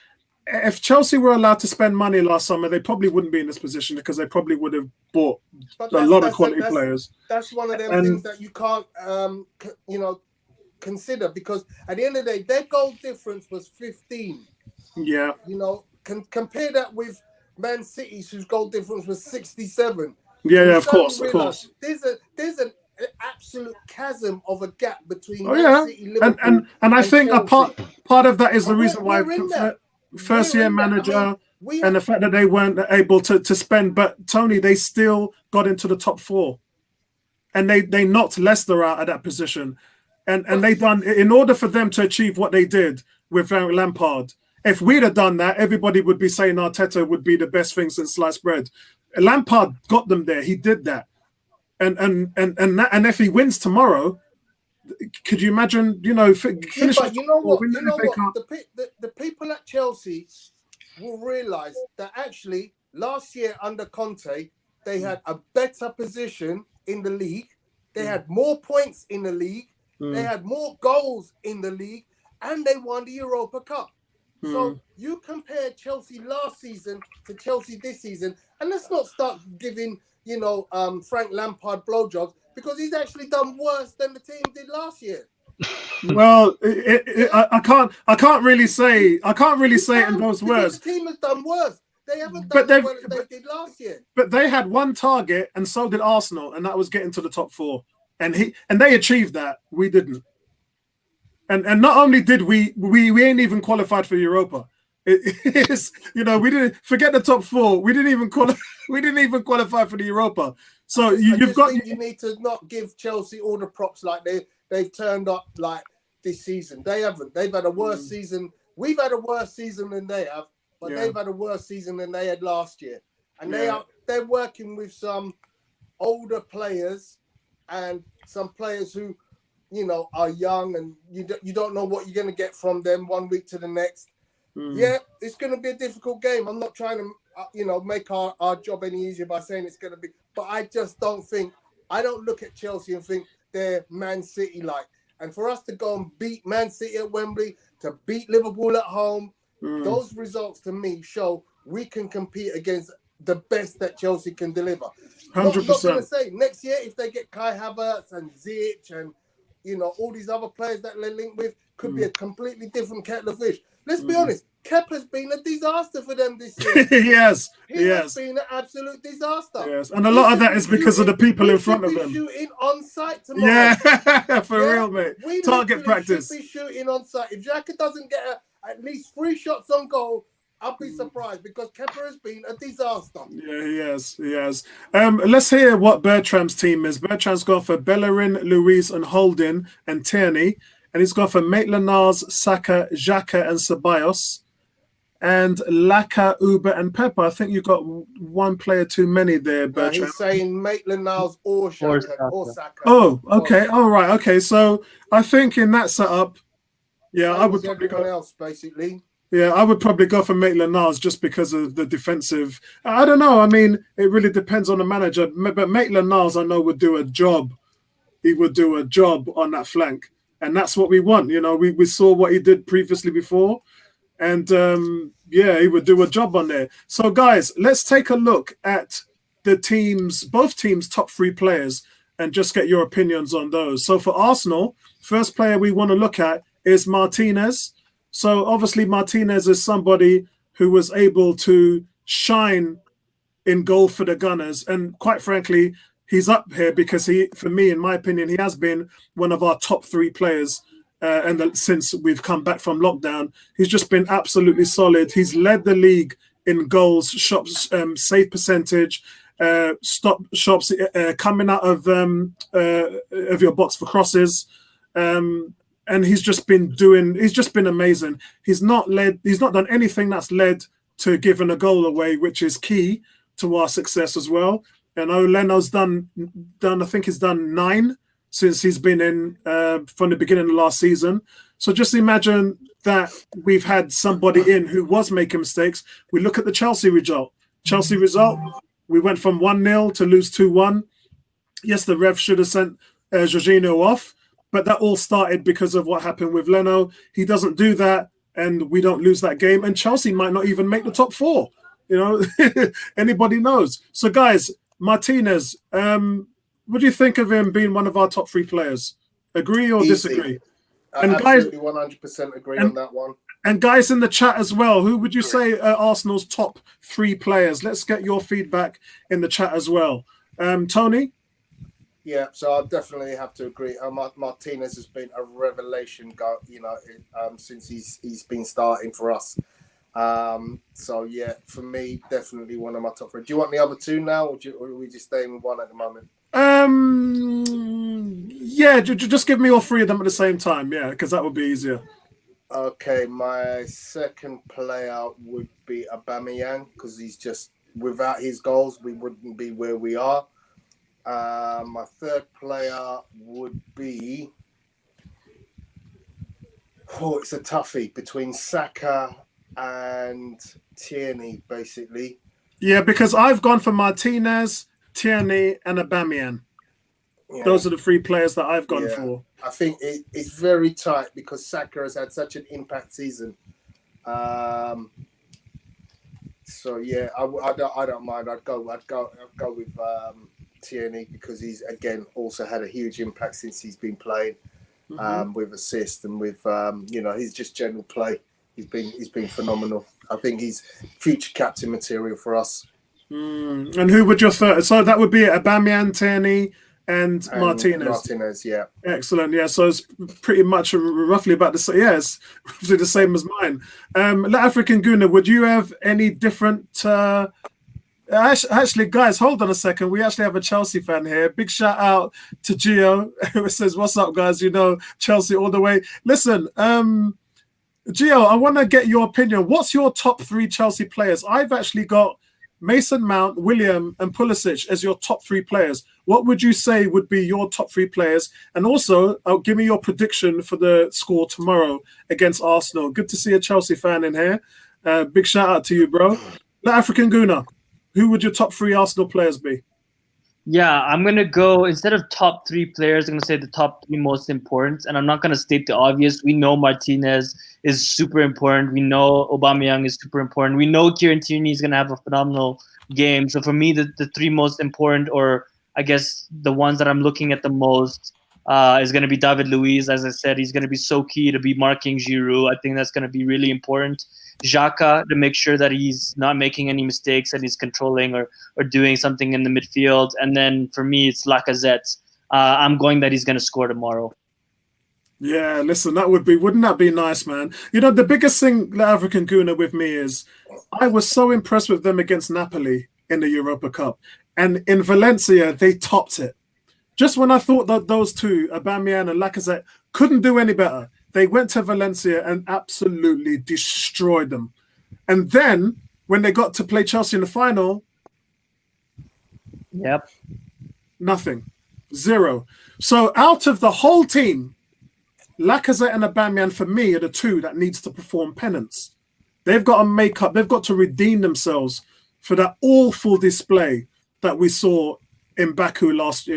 [SPEAKER 1] if Chelsea were allowed to spend money last summer, they probably wouldn't be in this position because they probably would have bought a lot of quality players.
[SPEAKER 2] That's one of them things that you can't, consider, because at the end of the day, their goal difference was 15.
[SPEAKER 1] Yeah.
[SPEAKER 2] Compare that with Man City's, whose goal difference was 67.
[SPEAKER 1] Yeah, of course.
[SPEAKER 2] There's an absolute chasm of a gap between
[SPEAKER 1] Man
[SPEAKER 2] City, Liverpool,
[SPEAKER 1] and I think
[SPEAKER 2] Chelsea.
[SPEAKER 1] a part of that is the reason why first year manager and the fact that they weren't able to spend. But Tony, they still got into the top 4, and they knocked Leicester out of that position, and they done in order for them to achieve what they did with Frank Lampard. If we'd have done that, everybody would be saying Arteta would be the best thing since sliced bread. Lampard got them there. He did that. And if he wins tomorrow, could you imagine? Finish.
[SPEAKER 2] But you know what? The people at Chelsea will realise that actually last year under Conte, they had a better position in the league. They had more points in the league. They had more goals in the league, and they won the Europa Cup. So you compare Chelsea last season to Chelsea this season, and let's not start giving Frank Lampard blowjobs, because he's actually done worse than the team did last year.
[SPEAKER 1] Well, I can't really say it in those words.
[SPEAKER 2] The team has done worse. They haven't done as well as they did last year.
[SPEAKER 1] But they had one target, and so did Arsenal, and that was getting to the top 4. And they achieved that. We didn't. And not only did we ain't even qualified for Europa. It is, we didn't forget the top 4. We didn't even qualify for the Europa. So you
[SPEAKER 2] need to not give Chelsea all the props like they've turned up like this season. They haven't. They've had a worse season. We've had a worse season than they have, but they've had a worse season than they had last year. And they're working with some older players and some players who are young, and you don't know what you're going to get from them one week to the next. Yeah, it's going to be a difficult game. I'm not trying to, make our job any easier by saying it's going to be, but I just don't look at Chelsea and think they're Man City like. And for us to go and beat Man City at Wembley, to beat Liverpool at home, those results to me show we can compete against the best that Chelsea can deliver.
[SPEAKER 1] 100%.
[SPEAKER 2] I'm not going to say next year if they get Kai Havertz and Ziyech and all these other players that they're linked with, could be a completely different kettle of fish. Let's be honest, Kepa's been a disaster for them this year.
[SPEAKER 1] Yes.
[SPEAKER 2] He has been an absolute disaster.
[SPEAKER 1] Yes, and a lot of that is because of the people in front of him.
[SPEAKER 2] Shooting on site tomorrow.
[SPEAKER 1] Yeah, for real, mate. Target practice.
[SPEAKER 2] Should be shooting on site. If Xhaka doesn't get at least 3 shots on goal, I'll be surprised, because Kepa has been a disaster.
[SPEAKER 1] Yeah, he has. Let's hear what Bertram's team is. Bertram's gone for Bellerin, Luiz, and Holding, and Tierney. And he's gone for Maitland-Niles, Saka, Xhaka, and Ceballos. And Laka, Uber, and Pepper. I think you've got one player too many there, Bertram.
[SPEAKER 2] He's saying Maitland-Niles or Xhaka or Saka.
[SPEAKER 1] Oh, okay. All right. Okay. So I think in that setup, I would probably
[SPEAKER 2] everyone else, basically.
[SPEAKER 1] Yeah, I would probably go for Maitland-Niles just because of the defensive. I don't know. I mean, it really depends on the manager. But Maitland-Niles, I know, would do a job. He would do a job on that flank. And that's what we want. We saw what he did previously before. And, he would do a job on there. So, guys, let's take a look at both teams' top 3 players and just get your opinions on those. So, for Arsenal, first player we want to look at is Martinez. So obviously Martinez is somebody who was able to shine in goal for the Gunners. And quite frankly, he's up here because for me, in my opinion, he has been one of our top 3 players. Since we've come back from lockdown, he's just been absolutely solid. He's led the league in goals, shots, save percentage, stop shots coming out of your box for crosses. And he's just been amazing. He's not done anything that's led to giving a goal away, which is key to our success as well. And Leno's done. I think he's done 9 since he's been in from the beginning of last season. So just imagine that we've had somebody in who was making mistakes. We look at the Chelsea result. We went from 1-0 to lose 2-1. Yes, the ref should have sent Jorginho off. But that all started because of what happened with Leno. He doesn't do that. and we don't lose that game, and Chelsea might not even make the top 4. You know, anybody knows. So, guys, Martinez, what do you think of him being one of our top 3 players? Agree or disagree?
[SPEAKER 2] And absolutely, 100% agree on that one.
[SPEAKER 1] And guys in the chat as well, who would you say are Arsenal's top 3 players? Let's get your feedback in the chat as well. Tony?
[SPEAKER 2] Yeah, so I definitely have to agree. Martinez has been a revelation, since he's been starting for us. So yeah, for me, definitely one of my top 3. Do you want the other 2 now, or are we just staying with one at the moment?
[SPEAKER 1] Yeah, just give me all 3 of them at the same time. Yeah, because that would be easier.
[SPEAKER 2] Okay, my second player would be Aubameyang, because he's just, without his goals, we wouldn't be where we are. My third player would be, it's a toughie between Saka and Tierney, basically.
[SPEAKER 1] Yeah, because I've gone for Martinez, Tierney, and Aubameyang. Yeah. Those are the 3 players that I've gone for.
[SPEAKER 2] I think it's very tight because Saka has had such an impact season. So yeah, I don't mind. I'd go with Tierney, because he's again also had a huge impact since he's been playing, with assists and with his just general play. He's been phenomenal. I think he's future captain material for us.
[SPEAKER 1] And who would your third? So that would be Aubameyang, Tierney, and Martinez.
[SPEAKER 2] Martinez, yeah.
[SPEAKER 1] Excellent. Yeah, so it's pretty much roughly about the same. Yeah, it's roughly the same as mine. African Guna, would you have any different? Actually, guys, hold on a second. We actually have a Chelsea fan here. Big shout out to Gio, who says, "What's up, guys? You know Chelsea all the way." Listen, Gio, I want to get your opinion. What's your top 3 Chelsea players? I've actually got Mason Mount, William, and Pulisic as your top 3 players. What would you say would be your top 3 players? And also, give me your prediction for the score tomorrow against Arsenal. Good to see a Chelsea fan in here. Big shout out to you, bro. African Guna, who would your top 3 Arsenal players be?
[SPEAKER 3] Yeah, I'm going to go, instead of top 3 players, I'm going to say the top 3 most important. And I'm not going to state the obvious. We know Martinez is super important. We know Aubameyang is super important. We know Kieran Tierney is going to have a phenomenal game. So for me, the 3 most important, or I guess the ones that I'm looking at the most, is going to be David Luiz. As I said, he's going to be so key to be marking Giroud. I think that's going to be really important. Xhaka, to make sure that he's not making any mistakes, that he's controlling or doing something in the midfield. And then for me, it's Lacazette. I'm going that he's going to score tomorrow.
[SPEAKER 1] Yeah, listen, wouldn't that be nice, man? You know, the biggest thing, the African Guna, with me is I was so impressed with them against Napoli in the Europa Cup. And in Valencia, they topped it. Just when I thought that those 2, Aubameyang and Lacazette, couldn't do any better, they went to Valencia and absolutely destroyed them. And then when they got to play Chelsea in the final, nothing. 0. So out of the whole team, Lacazette and Aubameyang, for me, are the 2 that needs to perform penance. They've got to make up. They've got to redeem themselves for that awful display that we saw in Baku last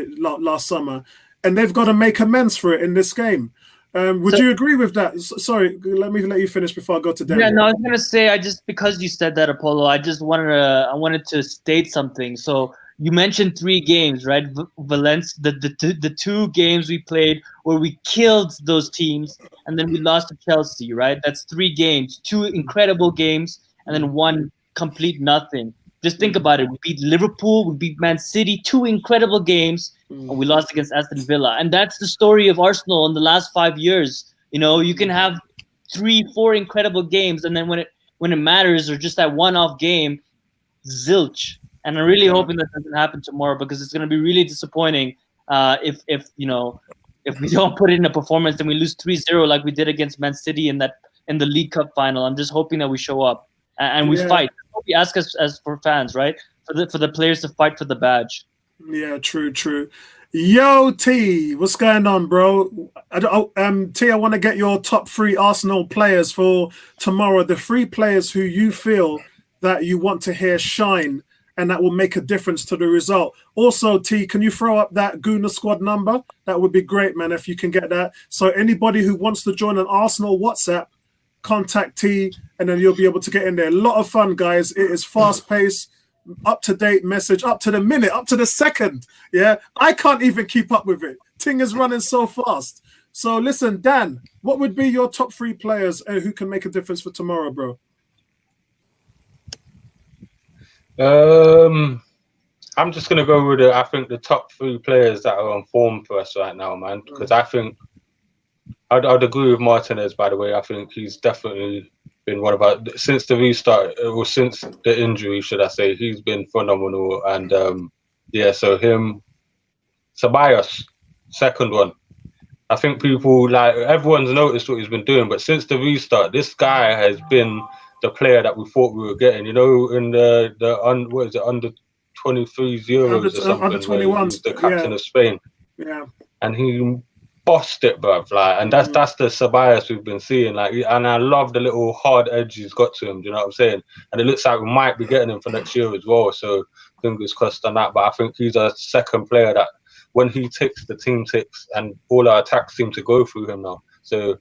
[SPEAKER 1] summer. And they've got to make amends for it in this game. Would you agree with that? Sorry, let me let you finish before I go to Dan.
[SPEAKER 3] Yeah, no, I was gonna say, because you said that, Apollo, I wanted to state something. So you mentioned 3 games, right? Valence, the 2 games we played where we killed those teams, and then we lost to Chelsea, right? That's 3 games, 2 incredible games, and then 1 complete nothing. Just think about it. We beat Liverpool, we beat Man City, 2 incredible games, and we lost against Aston Villa. And that's the story of Arsenal in the last 5 years. You know, you can have 3-4 incredible games, and then when it matters, or just that one-off game, zilch. And I'm really hoping that doesn't happen tomorrow, because it's going to be really disappointing if we don't put in a performance and we lose 3-0 like we did against Man City in the League Cup final. I'm just hoping that we show up and we fight. We ask us as for fans, right? For the players to fight for the badge.
[SPEAKER 1] Yeah, true. Yo, T, what's going on, bro? T, I want to get your top 3 Arsenal players for tomorrow. The 3 players who you feel that you want to hear shine and that will make a difference to the result. Also, T, can you throw up that Guna squad number? That would be great, man, if you can get that. So anybody who wants to join an Arsenal WhatsApp, contact T, and then you'll be able to get in there. A lot of fun, guys. It is fast-paced, up-to-date message, up to the minute, up to the second. Yeah, I can't even keep up with it. Ting is running so fast. So listen, Dan, what would be your top 3 players who can make a difference for tomorrow, bro?
[SPEAKER 4] I'm just gonna go with I think the top 3 players that are on form for us right now, man. Because I think I'd agree with Martinez. By the way, I think he's definitely been one of our since the restart, or since the injury, should I say? He's been phenomenal, and yeah. So him, Ceballos, second one. I think people everyone's noticed what he's been doing, but since the restart, this guy has been the player that we thought we were getting. You know, in what is it, under 23s Euros or something,
[SPEAKER 1] under 21,
[SPEAKER 4] the captain of Spain.
[SPEAKER 1] Yeah,
[SPEAKER 4] and he bossed it, bruv. And that's the Ceballos we've been seeing. And I love the little hard edge he's got to him. Do you know what I'm saying? And it looks like we might be getting him for next year as well. So fingers crossed on that. But I think he's a second player that when he ticks, the team ticks, and all our attacks seem to go through him now. So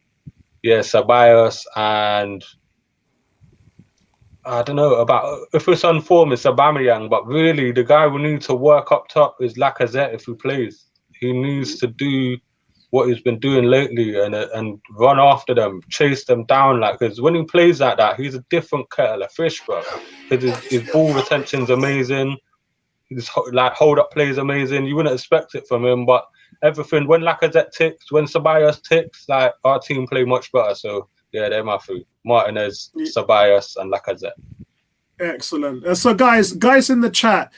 [SPEAKER 4] yeah, Ceballos, and I don't know about if it's on form, it's Aubameyang, but really the guy we need to work up top is Lacazette if he plays. He needs to do what he's been doing lately and run after them, chase them down. Because when he plays like that, he's a different kettle of fish, bro. Because his ball retention's amazing. His hold up play is amazing. You wouldn't expect it from him, but everything when Lacazette ticks, when Ceballos ticks, our team play much better. So yeah, they're my 3: Martinez, Ceballos, and Lacazette.
[SPEAKER 1] Excellent. So guys in the chat,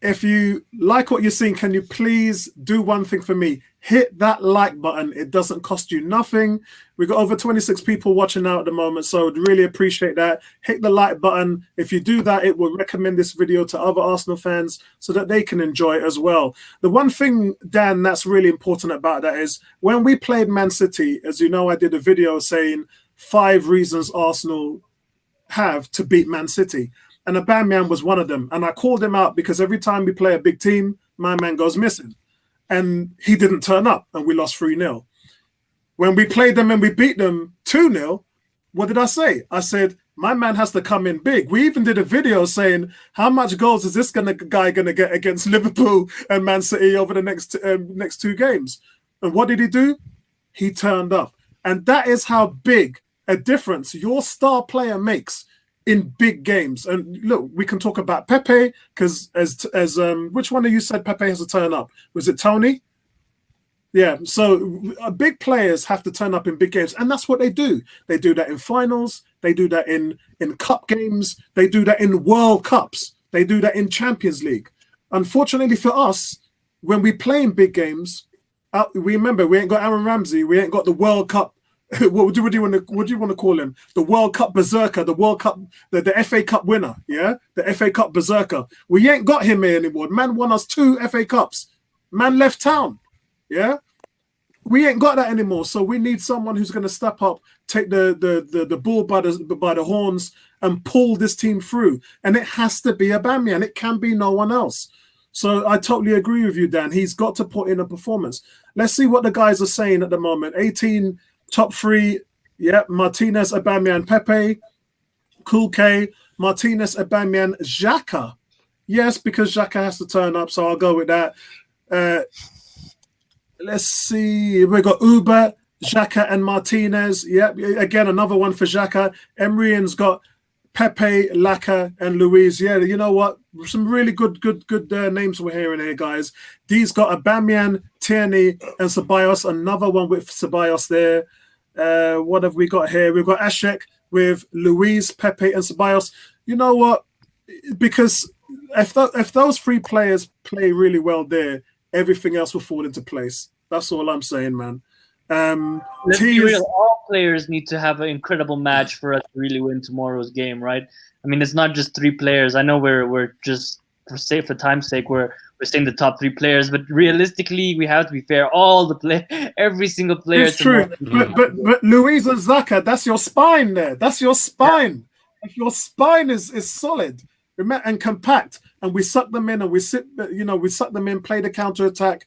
[SPEAKER 1] if you like what you're seeing, can you please do one thing for me? Hit that like button. It doesn't cost you nothing. We've got over 26 people watching now at the moment, so I'd really appreciate that. Hit the like button. If you do that, it will recommend this video to other Arsenal fans so that they can enjoy it as well. The one thing, Dan, that's really important about that is when we played Man City, as you know, I did a video saying 5 reasons Arsenal have to beat Man City. And Aubameyang was one of them. And I called him out because every time we play a big team, my man goes missing. And he didn't turn up, and we lost 3-0. When we played them and we beat them 2-0, what did I say? I said, my man has to come in big. We even did a video saying, how much goals is this guy going to get against Liverpool and Man City over the next 2 games? And what did he do? He turned up. And that is how big a difference your star player makes in big games. And look, we can talk about Pepe because as which one of you said Pepe has to turn up? Was it Tony? Yeah. So big players have to turn up in big games, and that's what they do. They do that in finals. They do that in cup games. They do that in World Cups. They do that in Champions League. Unfortunately for us, when we play in big games, we remember we ain't got Aaron Ramsey. We ain't got the World Cup. What do you want to call him? The World Cup berserker, the World Cup, the FA Cup winner, yeah, the FA Cup berserker. We ain't got him here anymore. Man won us 2 FA Cups. Man left town, yeah. We ain't got that anymore. So we need someone who's going to step up, take the bull by the horns, and pull this team through. And it has to be Aubameyang. It can be no one else. So I totally agree with you, Dan. He's got to put in a performance. Let's see what the guys are saying at the moment. 18. Top 3, yeah, Martinez, Aubameyang, Pepe, Cool K, Martinez, Aubameyang, Xhaka. Yes, because Xhaka has to turn up, so I'll go with that. Let's see. We got Uber, Xhaka, and Martinez. Yeah, again, another one for Xhaka. Emrian's got Pepe, Laka, and Luiz. Yeah, you know what? Some really good names we're hearing here, guys. D's got Aubameyang, Tierney, and Ceballos. Another one with Ceballos there. What have we got here? We've got Ashek with Luiz, Pepe, and Ceballos. You know what? Because if those 3 players play really well there, everything else will fall into place. That's all I'm saying, man.
[SPEAKER 3] Let's be real. All players need to have an incredible match for us to really win tomorrow's game, right? I mean, it's not just 3 players. I know we're just for time's sake we're saying the top 3 players, but realistically we have to be fair. Every single player.
[SPEAKER 1] It's true, but Luiz and Xhaka, that's your spine there. That's your spine. Yeah. If your spine is solid and compact, and we suck them in and we suck them in, play the counter attack,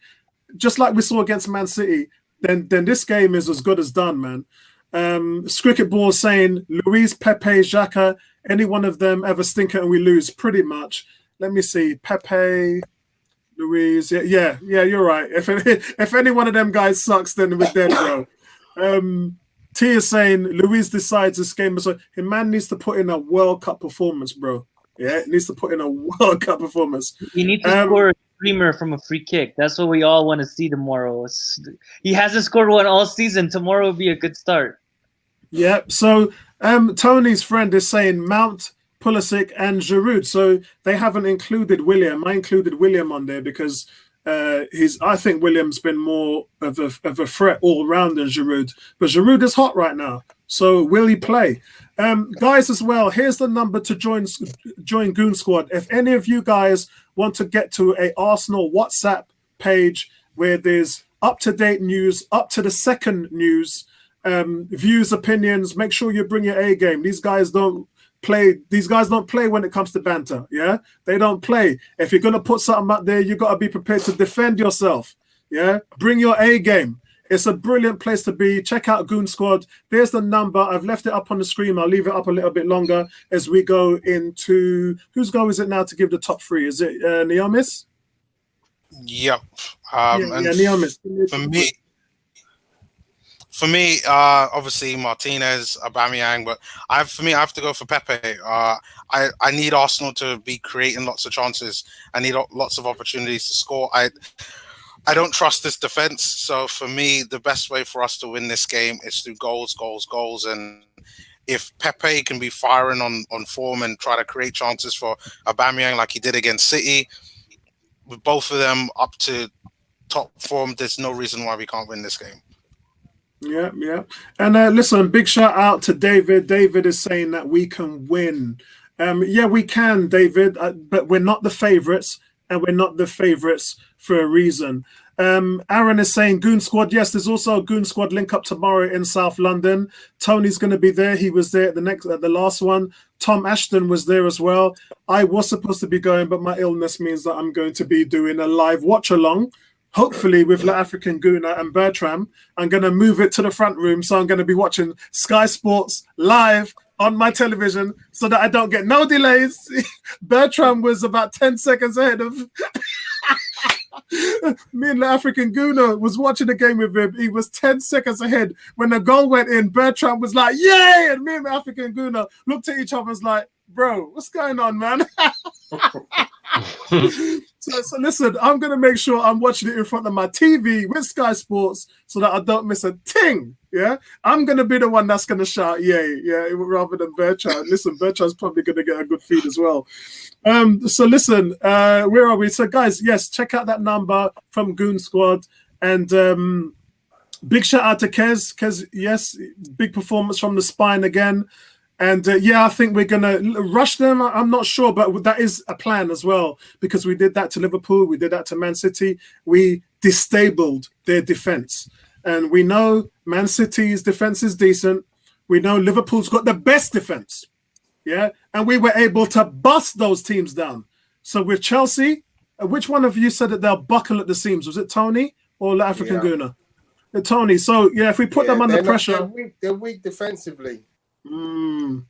[SPEAKER 1] just like we saw against Man City. Then this game is as good as done, man. Cricket Ball saying Luiz, Pepe, Xhaka, any one of them ever stink it and we lose pretty much. Let me see. Pepe, Luiz. Yeah, you're right. If any one of them guys sucks, then we're dead, bro. T is saying Luiz decides this game. So his man needs to put in a World Cup performance, bro. Yeah, he needs to put in a World Cup performance.
[SPEAKER 3] He needs to score a screamer from a free kick. That's what we all want to see tomorrow. He hasn't scored one all season. Tomorrow will be a good start. Yeah. So Tony's friend is saying Mount, Pulisic, and Giroud. So they haven't included William. I included William on there because I think William's been more of a threat all round than Giroud. But Giroud is hot right now. So will he play? Guys, as well, here's the number to join Goon Squad. If any of you guys want to get to a Arsenal WhatsApp page where there's up-to-date news, up to the second news, views, opinions, make sure you bring your A game. These guys don't play when it comes to banter. Yeah, they don't play. If you're gonna put something out there, you gotta be prepared to defend yourself. Yeah, bring your A game. It's a brilliant place to be. Check out Goon Squad. There's the number. I've left it up on the screen. I'll leave it up a little bit longer as we go into whose goal is it now to give the top three? Is it Neomis?
[SPEAKER 5] Yep.
[SPEAKER 1] Neomis.
[SPEAKER 5] For me, obviously Martinez, Aubameyang, but I have to go for Pepe. I need Arsenal to be creating lots of chances. I need lots of opportunities to score. I don't trust this defense. So for me, the best way for us to win this game is through goals. And if Pepe can be firing on form and try to create chances for Aubameyang like he did against City, with both of them up to top form, there's no reason why we can't win this game.
[SPEAKER 1] Yeah. And listen, big shout out to David. David is saying that we can win. Yeah, we can, David, but we're not the favourites, and we're not the favourites for a reason. Aaron is saying Goon Squad. Yes, there's also a Goon Squad link up tomorrow in South London. Tony's going to be there. He was there at the last one. Tom Ashton was there as well. I was supposed to be going, but my illness means that I'm going to be doing a live watch along. Hopefully with La African Guna and Bertram. I'm going to move it to the front room. So I'm going to be watching Sky Sports live on my television so that I don't get no delays. Bertram was about 10 seconds ahead of me. And La African Guna was watching the game with him. He was 10 seconds ahead. When the goal went in, Bertram was like, yay! And me and La African Guna looked at each other and was like, bro, what's going on, man? So listen, I'm going to make sure I'm watching it in front of my TV with Sky Sports so that I don't miss a ting. Yeah, I'm going to be the one that's going to shout yay, rather than Bertrand. Listen, Bertrand's probably going to get a good feed as well. So listen, where are we? So guys, yes, check out that number from Goon Squad. And big shout out to Kez. Kez, yes, big performance from the spine again. And I think we're going to rush them. I'm not sure, but that is a plan as well, because we did that to Liverpool. We did that to Man City. We destabled their defense. And we know Man City's defense is decent. We know Liverpool's got the best defense. Yeah. And we were able to bust those teams down. So with Chelsea, which one of you said that they'll buckle at the seams? Was it Tony or La African Guna? Tony. So, if we put them under pressure.
[SPEAKER 2] They're weak defensively.
[SPEAKER 1] And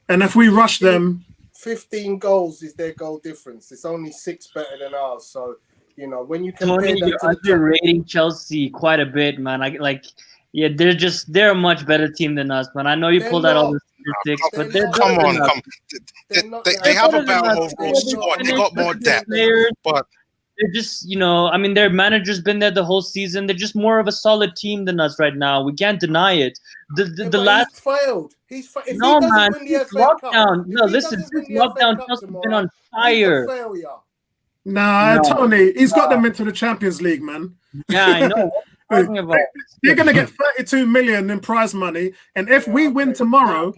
[SPEAKER 1] if we rush them,
[SPEAKER 2] 15 goals is their goal difference. It's only 6 better than ours. So when you compare
[SPEAKER 3] Tony, you're underrating Chelsea quite a bit, man. They're a much better team than us, man. I know you pulled out all the statistics, but
[SPEAKER 5] come on. They have a better overall squad. They got more depth, but
[SPEAKER 3] they're just, their manager's been there the whole season. They're just more of a solid team than us right now. We can't deny it. The last
[SPEAKER 2] he's failed. He's
[SPEAKER 3] no, man. Lockdown. No, listen. Lockdown, Chelsea's been on fire.
[SPEAKER 1] Nah, Tony, he's got them into the Champions League, man.
[SPEAKER 3] Yeah, I know.
[SPEAKER 1] They're going to get 32 million in prize money, and if we win tomorrow,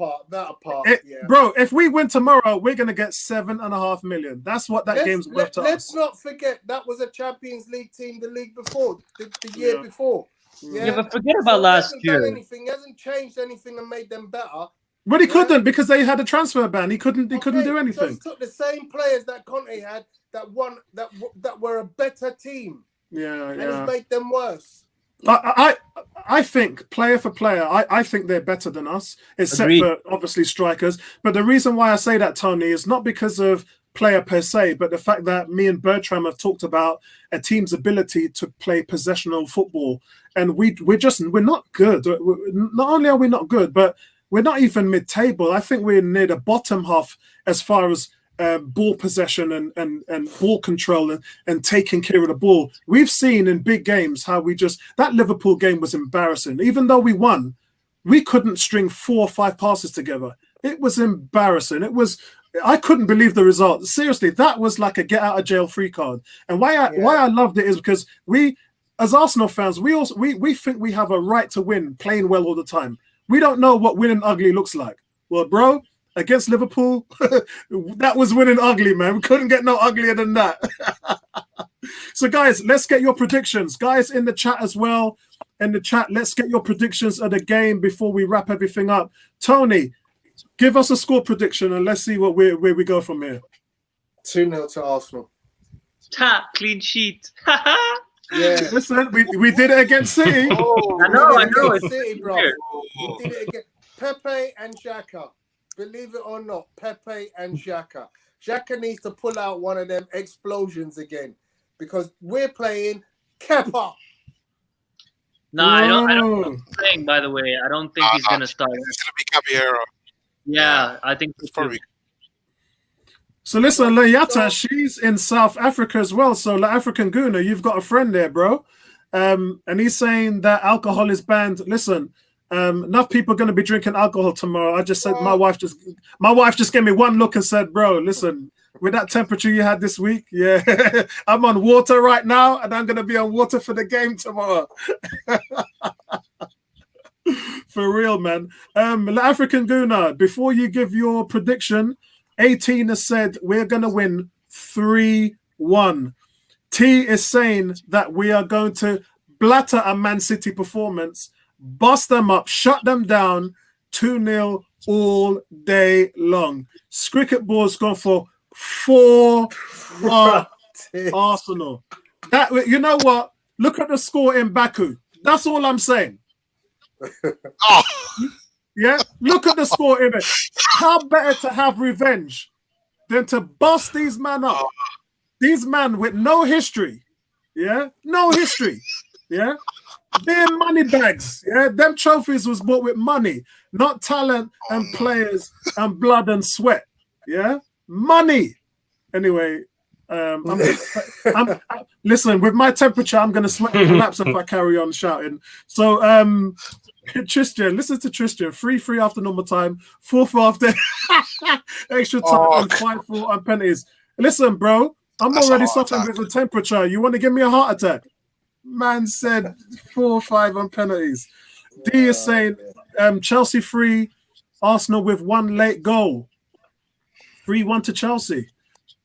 [SPEAKER 1] bro, if we win tomorrow, we're going to get 7.5 million. That's what that game's worth to us.
[SPEAKER 2] Let's not forget that was a Champions League team the league before, the year before.
[SPEAKER 3] Yeah, but forget about last year.
[SPEAKER 2] He hasn't changed anything and made them better.
[SPEAKER 1] But he couldn't, because they had a transfer ban. He couldn't do anything.
[SPEAKER 2] So he took the same players that Conte had that were a better team.
[SPEAKER 1] And
[SPEAKER 2] he's made them worse.
[SPEAKER 1] I think player for player, I think they're better than us, except
[SPEAKER 3] Agreed.
[SPEAKER 1] for obviously strikers. But the reason why I say that, Tony, is not because of player per se, but the fact that me and Bertram have talked about a team's ability to play possessional football, and we're not good. Not only are we not good, but we're not even mid-table. I think we're near the bottom half as far as ball possession and ball control and taking care of the ball. We've seen in big games how that Liverpool game was embarrassing. Even though we won, we couldn't string 4 or 5 passes together. It was embarrassing. I couldn't believe the result. Seriously, that was like a get out of jail free card. And why I loved it is because we, as Arsenal fans, we think we have a right to win playing well all the time. We don't know what winning ugly looks like. Well, bro, against Liverpool, that was winning ugly, man. We couldn't get no uglier than that. So, guys, let's get your predictions. Guys, in the chat as well. In the chat, let's get your predictions of the game before we wrap everything up. Tony, give us a score prediction and let's see where we go from here.
[SPEAKER 2] 2-0 to Arsenal.
[SPEAKER 3] Clean sheet.
[SPEAKER 2] Yeah.
[SPEAKER 1] Listen, we did it against City.
[SPEAKER 3] I know.
[SPEAKER 2] It's City, bro. We did it again. Pepe and Xhaka. Believe it or not, Pepe and Xhaka. Xhaka needs to pull out one of them explosions again because we're playing Kepa.
[SPEAKER 3] No, I don't know what I'm saying, by the way. I don't think he's going to start.
[SPEAKER 5] It's going to be Caballero.
[SPEAKER 3] Yeah, I think
[SPEAKER 5] it's probably.
[SPEAKER 1] So listen, Layata, she's in South Africa as well. So La African Guna, you've got a friend there, bro. And he's saying that alcohol is banned. Listen, enough people are going to be drinking alcohol tomorrow. I just said my wife just gave me one look and said, bro, listen, with that temperature you had this week, yeah, I'm on water right now, and I'm going to be on water for the game tomorrow. For real, man. La African Guna, before you give your prediction, 18 has said we're going to win 3-1. T is saying that we are going to blatter a Man City performance, bust them up, shut them down, 2-0 all day long. Cricket Ball's gone for 4-1 Arsenal. That, you know what? Look at the score in Baku. That's all I'm saying.
[SPEAKER 5] Oh.
[SPEAKER 1] Yeah, look at the score in it. How better to have revenge than to bust these men up? These men with no history. Yeah, no history. Yeah, they're money bags. Yeah, them trophies was bought with money, not talent and players and blood and sweat. Yeah, money. Anyway, listen. With my temperature, I'm going to sweat and collapse if I carry on shouting. So, Tristan, listen to Tristan. 3-3 after normal time, 4-4 after extra time, and 5-4 on penalties. Listen, bro, I'm already suffering with the temperature. You want to give me a heart attack? Man said 4-5 on penalties. D is saying Chelsea 3, Arsenal with 1 late goal. 3-1 to Chelsea.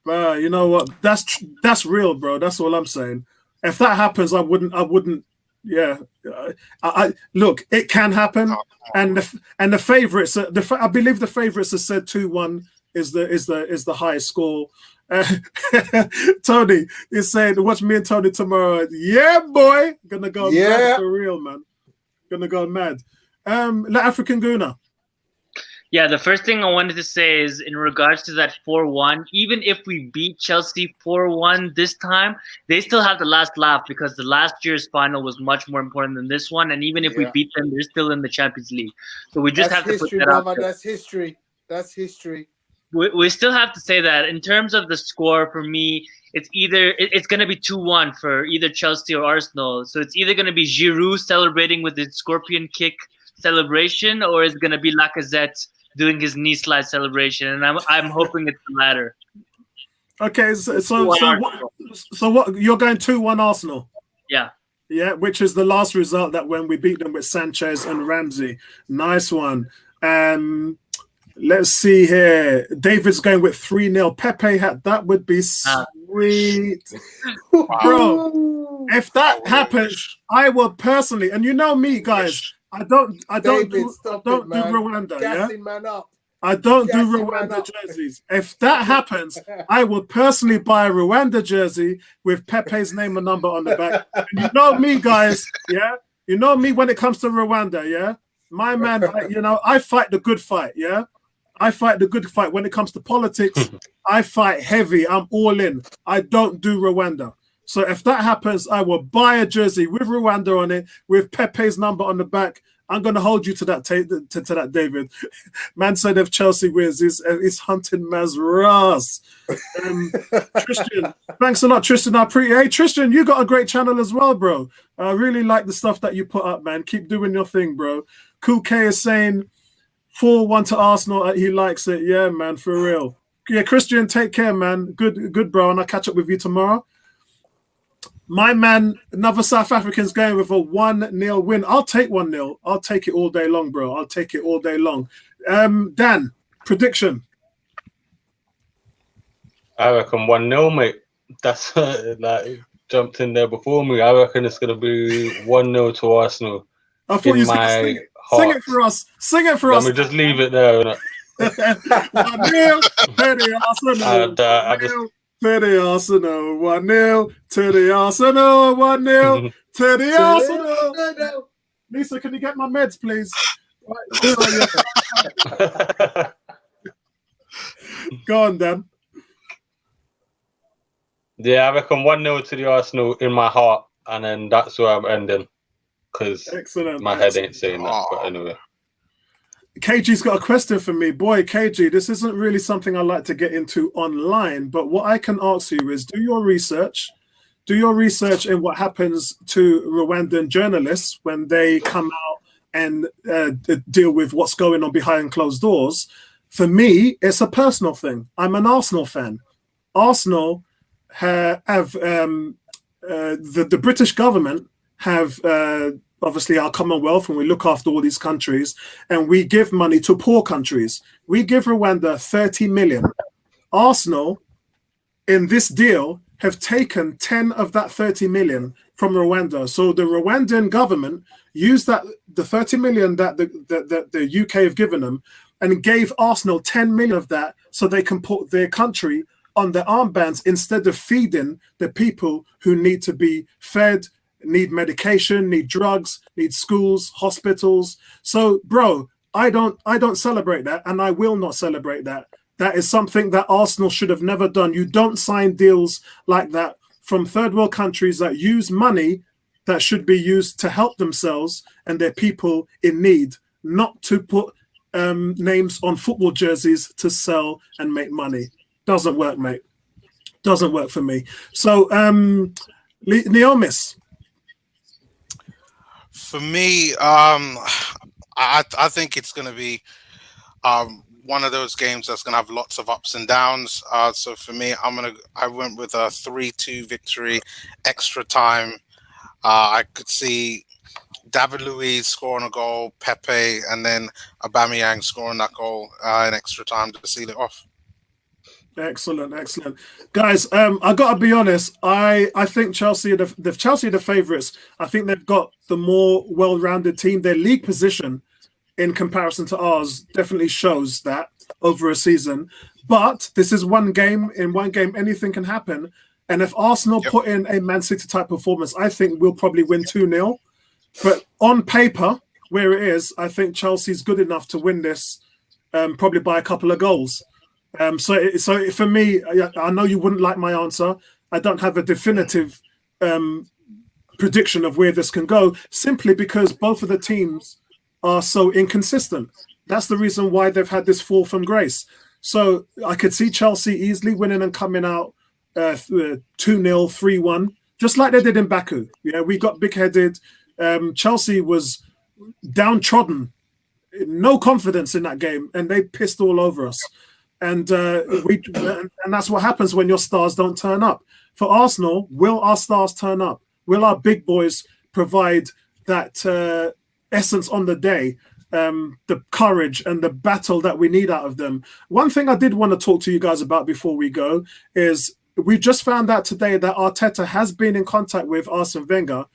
[SPEAKER 1] You know what? That's real, bro. That's all I'm saying. If that happens, I wouldn't. Yeah, I look. It can happen, and the favourites. I believe the favourites have said 2-1 is the highest score. Tony is saying, "Watch me and Tony tomorrow." Yeah, boy, gonna go mad for real, man. Gonna go mad. La African Guna.
[SPEAKER 3] Yeah, the first thing I wanted to say is in regards to that 4-1, even if we beat Chelsea 4-1 this time, they still have the last laugh because the last year's final was much more important than this one. And even if we beat them, they're still in the Champions League. So we just have to put that out there.
[SPEAKER 2] That's history. That's history.
[SPEAKER 3] We still have to say that. In terms of the score, for me, it's going to be 2-1 for either Chelsea or Arsenal. So it's either going to be Giroud celebrating with his scorpion kick celebration, or it's going to be Lacazette doing his knee slide celebration, and I'm hoping it's the latter.
[SPEAKER 1] Okay, so what? You're going 2-1 Arsenal? Yeah, which is the last result that when we beat them with Sanchez and Ramsey. Nice one. Let's see here. David's going with 3-0. Pepe hat. That would be sweet, bro. If that happens, I will personally, and you know me, guys. I don't do Rwanda.
[SPEAKER 2] Gassing man up.
[SPEAKER 1] I don't do Rwanda jerseys. If that happens, I will personally buy a Rwanda jersey with Pepe's name and number on the back. And you know me, guys. Yeah, You know me when it comes to Rwanda, yeah? My man, I fight the good fight, yeah? I fight the good fight. When it comes to politics, I fight heavy. I'm all in. I don't do Rwanda. So if that happens, I will buy a jersey with Rwanda on it, with Pepe's number on the back. I'm going to hold you to that, to that, David. Man said if Chelsea wins, he's hunting man's Ras. Tristan, thanks a lot, Tristan. Hey, Tristan, you got a great channel as well, bro. I really like the stuff that you put up, man. Keep doing your thing, bro. Cool K is saying 4-1 to Arsenal. He likes it. Yeah, man, for real. Yeah, Christian, take care, man. Good, bro. And I'll catch up with you tomorrow. My man, another South African's going with a 1-0 win. I'll take 1-0. I'll take it all day long, bro. I'll take it all day long. Dan, prediction.
[SPEAKER 4] I reckon 1-0, mate. That's like jumped in there before me. I reckon it's going to be 1-0 to Arsenal.
[SPEAKER 1] I thought you said sing it. Sing it for us. Sing it for us.
[SPEAKER 4] Let me just leave it there.
[SPEAKER 1] 1-0 to the Arsenal. To the Arsenal, 1-0 to the Arsenal, 1-0 to the Arsenal. Lisa, can you get my meds, please? Right. Go on, Dan.
[SPEAKER 4] Yeah, I reckon 1-0 to the Arsenal in my heart, and then that's where I'm ending. Because my head ain't saying that, but anyway.
[SPEAKER 1] KG's got a question for me. Boy, KG, this isn't really something I like to get into online, but what I can ask you is do your research in what happens to Rwandan journalists when they come out and deal with what's going on behind closed doors. For me, it's a personal thing. I'm an Arsenal fan. Arsenal have the British government have obviously our Commonwealth, and we look after all these countries, and we give money to poor countries. We give Rwanda 30 million. Arsenal, in this deal, have taken 10 of that 30 million from Rwanda. So the Rwandan government used the 30 million that the UK have given them and gave Arsenal 10 million of that so they can put their country on their armbands instead of feeding the people who need to be fed, need medication, need drugs, need schools, hospitals. So, bro, I don't celebrate that, and I will not celebrate that. That is something that Arsenal should have never done. You don't sign deals like that from third world countries that use money that should be used to help themselves and their people in need, not to put names on football jerseys to sell and make money. Doesn't work, mate. Doesn't work for me. So, Neomis.
[SPEAKER 5] For me, I think it's going to be one of those games that's going to have lots of ups and downs. So for me, I went with a 3-2 victory, extra time. I could see David Luiz scoring a goal, Pepe, and then Aubameyang scoring that goal in extra time to seal it off.
[SPEAKER 1] Excellent. Guys, I got to be honest, I think Chelsea are the favourites. I think they've got the more well-rounded team. Their league position in comparison to ours definitely shows that over a season. But this is one game. In one game, anything can happen. And if Arsenal put in a Man City type performance, I think we'll probably win 2-0. But on paper, where it is, I think Chelsea's good enough to win this probably by a couple of goals. So for me, I know you wouldn't like my answer. I don't have a definitive prediction of where this can go, simply because both of the teams are so inconsistent. That's the reason why they've had this fall from grace. So I could see Chelsea easily winning and coming out 2-0, 3-1, just like they did in Baku. Yeah, we got big-headed. Chelsea was downtrodden, no confidence in that game, and they pissed all over us. And that's what happens when your stars don't turn up. For Arsenal, will our stars turn up? Will our big boys provide that essence on the day, the courage and the battle that we need out of them? One thing I did want to talk to you guys about before we go is we just found out today that Arteta has been in contact with Arsene Wenger,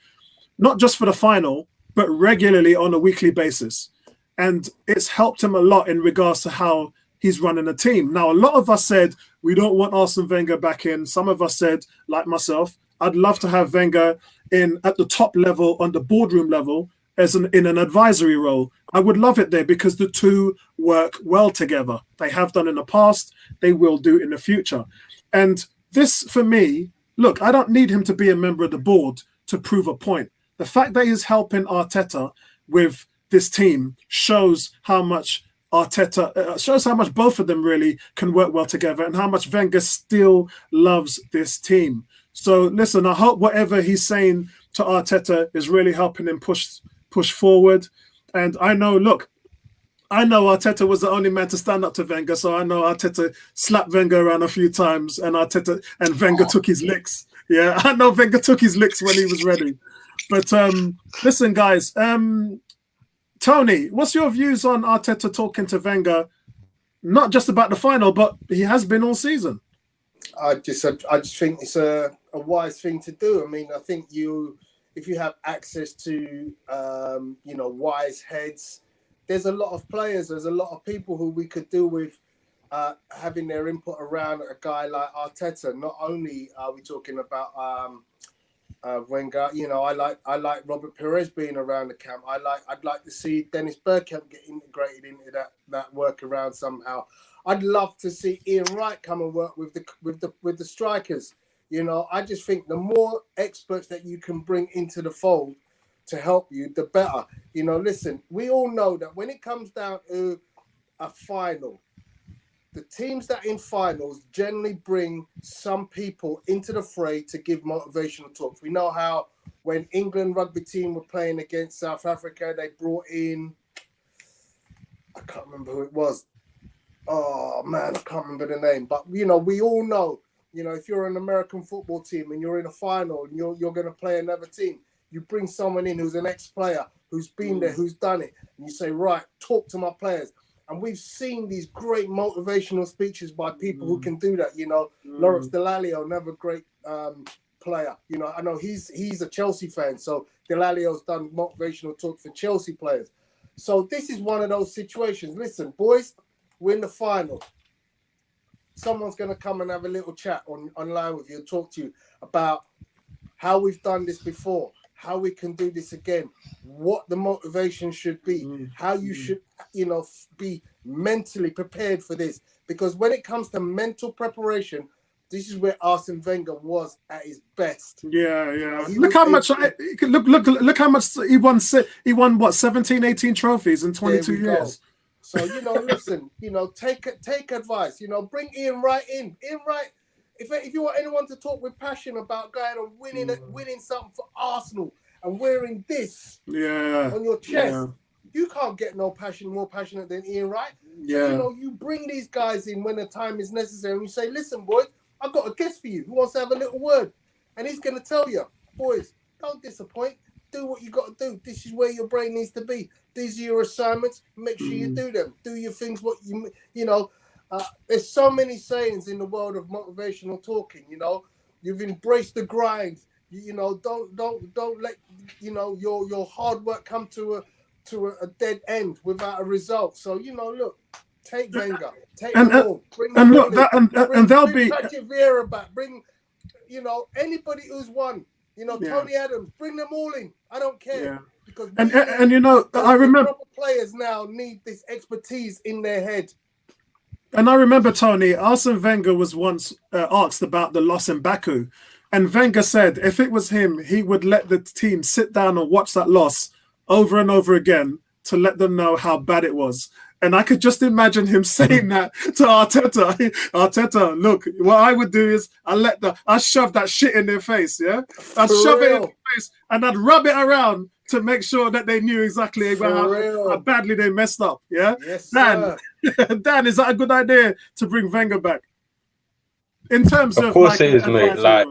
[SPEAKER 1] not just for the final, but regularly on a weekly basis. And it's helped him a lot in regards to how he's running a team. Now, a lot of us said we don't want Arsene Wenger back in. Some of us said, like myself, I'd love to have Wenger at the top level, on the boardroom level, in an advisory role. I would love it there because the two work well together. They have done in the past. They will do in the future. And this, for me, look, I don't need him to be a member of the board to prove a point. The fact that he's helping Arteta with this team shows how much shows how much both of them really can work well together, and how much Wenger still loves this team. So listen, I hope whatever he's saying to Arteta is really helping him push forward. And I know Arteta was the only man to stand up to Wenger, so I know Arteta slapped Wenger around a few times, and Wenger took his licks. Yeah, I know Wenger took his licks when he was ready. But listen, guys, Tony, what's your views on Arteta talking to Wenger, not just about the final, but he has been all season?
[SPEAKER 2] I just think it's a wise thing to do. I mean, I think if you have access to wise heads, there's a lot of players, there's a lot of people who we could do with having their input around a guy like Arteta. Not only are we talking about Wenger, I like Robert Perez being around the camp. I'd like to see Dennis Bergkamp get integrated into that work around somehow. I'd love to see Ian Wright come and work with the strikers. I just think the more experts that you can bring into the fold to help you, the better. Listen, we all know that when it comes down to a final, the teams that in finals generally bring some people into the fray to give motivational talks. We know how when England rugby team were playing against South Africa, they brought in, I can't remember who it was. Oh man, I can't remember the name. But we all know, if you're an American football team and you're in a final and you're going to play another team, you bring someone in who's an ex-player, who's been there, who's done it, and you say, right, talk to my players. And we've seen these great motivational speeches by people who can do that. Lawrence Delalio, another great player. I know he's a Chelsea fan, so Delalio's done motivational talk for Chelsea players. So this is one of those situations. Listen, boys, we're in the final. Someone's going to come and have a little chat online with you and talk to you about how we've done this before, how we can do this again, what the motivation should be, how you should, be mentally prepared for this. Because when it comes to mental preparation, this is where Arsene Wenger was at his best.
[SPEAKER 1] Yeah. Look how much he won. He won what, 17, 18 trophies in 22 years.
[SPEAKER 2] So listen, take advice. Bring Ian Wright in. Ian Wright, if you want anyone to talk with passion about going and winning something for Arsenal and wearing this on your chest, you can't get more passionate than Ian Wright.
[SPEAKER 1] Yeah.
[SPEAKER 2] So, you bring these guys in when the time is necessary and you say, listen, boys, I've got a guest for you who wants to have a little word. And he's going to tell you, boys, don't disappoint. Do what you got to do. This is where your brain needs to be. These are your assignments. Make sure you do them. Do your things. There's so many sayings in the world of motivational talking. You've embraced the grind. Don't let your hard work come to a dead end without a result. So look, take Wenger, take them all. Bring them all in.
[SPEAKER 1] They'll
[SPEAKER 2] bring
[SPEAKER 1] be
[SPEAKER 2] Patrick Vieira back. Bring anybody who's won. Tony Adams, bring them all in. I don't care.
[SPEAKER 1] Yeah.
[SPEAKER 2] Because
[SPEAKER 1] I remember
[SPEAKER 2] players now need this expertise in their head.
[SPEAKER 1] And I remember, Tony, Arsene Wenger was once asked about the loss in Baku. And Wenger said if it was him, he would let the team sit down and watch that loss over and over again to let them know how bad it was. And I could just imagine him saying that to Arteta. Arteta, look, what I would do is I shove that shit in their face, yeah? I'd shove it in their face and I'd rub it around to make sure that they knew exactly how badly they messed up, yeah?
[SPEAKER 2] Yes,
[SPEAKER 1] Dan, Dan, is that a good idea to bring Wenger back? In terms of
[SPEAKER 4] course it is, mate.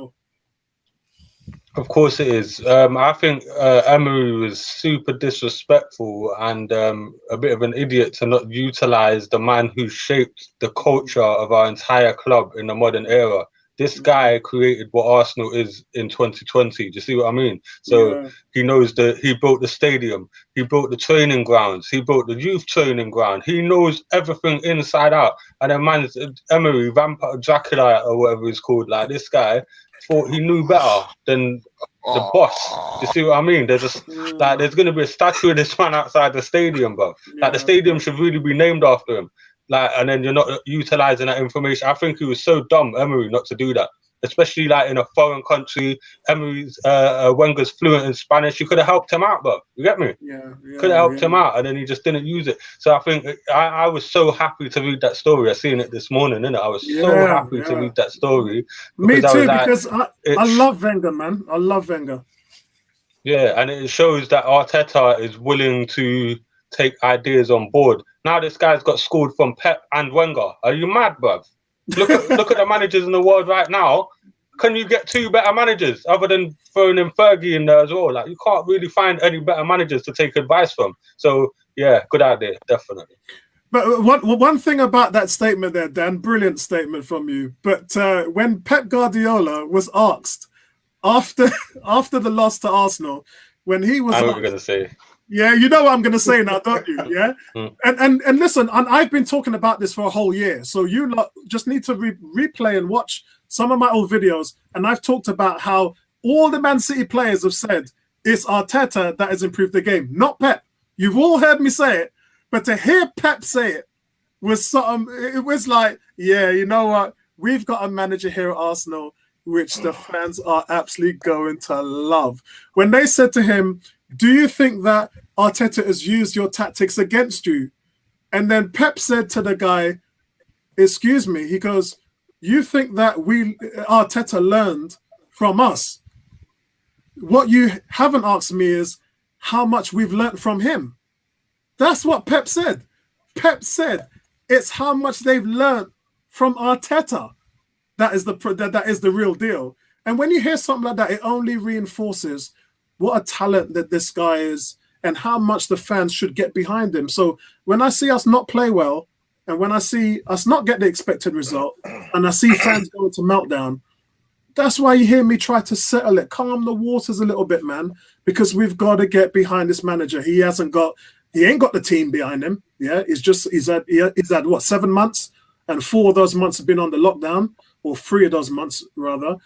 [SPEAKER 4] Of course it is. I think Emery was super disrespectful and a bit of an idiot to not utilize the man who shaped the culture of our entire club in the modern era. This guy created what Arsenal is in 2020. Do you see what I mean? So he knows he built the stadium, he built the training grounds, he built the youth training ground. He knows everything inside out. And then Emery, Vampire Dracula or whatever he's called, like this guy, thought he knew better than the boss. You see what I mean? There's just like there's gonna be a statue of this man outside the stadium, bro. Like the stadium should really be named after him. Like, and then you're not utilizing that information. I think he was so dumb, Emery, not to do that. Especially like in a foreign country. Emery's Wenger's fluent in Spanish. You could have helped him out, bro. You get me? Could have helped him out, and then he just didn't use it. So I think I was so happy to read that story. I seen it this morning, innit? I was so happy to read that story.
[SPEAKER 1] Me too, because I love Wenger, man. I love Wenger. Yeah,
[SPEAKER 4] and it shows that Arteta is willing to take ideas on board. Now this guy's got schooled from Pep and Wenger. Are you mad, bruv? Look at the managers in the world right now. Can you get two better managers other than throwing in Fergie in there as well? Like, you can't really find any better managers to take advice from. So yeah, good idea, definitely.
[SPEAKER 1] But one thing about that statement there, Dan, brilliant statement from you. But when Pep Guardiola was asked after the loss to Arsenal, when he was,
[SPEAKER 4] I know what you're gonna say.
[SPEAKER 1] Yeah, you know what I'm going to say now, don't you? Yeah? And listen, and I've been talking about this for a whole year. So you lot just need to replay and watch some of my old videos. And I've talked about how all the Man City players have said it's Arteta that has improved the game, not Pep. You've all heard me say it. But to hear Pep say it was something, it was like, yeah, you know what? We've got a manager here at Arsenal, which the fans are absolutely going to love. When they said to him, do you think that Arteta has used your tactics against you? And then Pep said to the guy, excuse me, he goes, you think that Arteta learned from us? What you haven't asked me is how much we've learned from him. That's what Pep said. Pep said it's how much they've learned from Arteta. That is the real deal. And when you hear something like that, it only reinforces what a talent that this guy is and how much the fans should get behind him. So when I see us not play well and when I see us not get the expected result and I see fans go into meltdown, that's why you hear me try to settle it, calm the waters a little bit, man, because we've got to get behind this manager. He ain't got the team behind him. Yeah, he's had what, 7 months, and 4 of those months have been on the lockdown, or 3 of those months rather.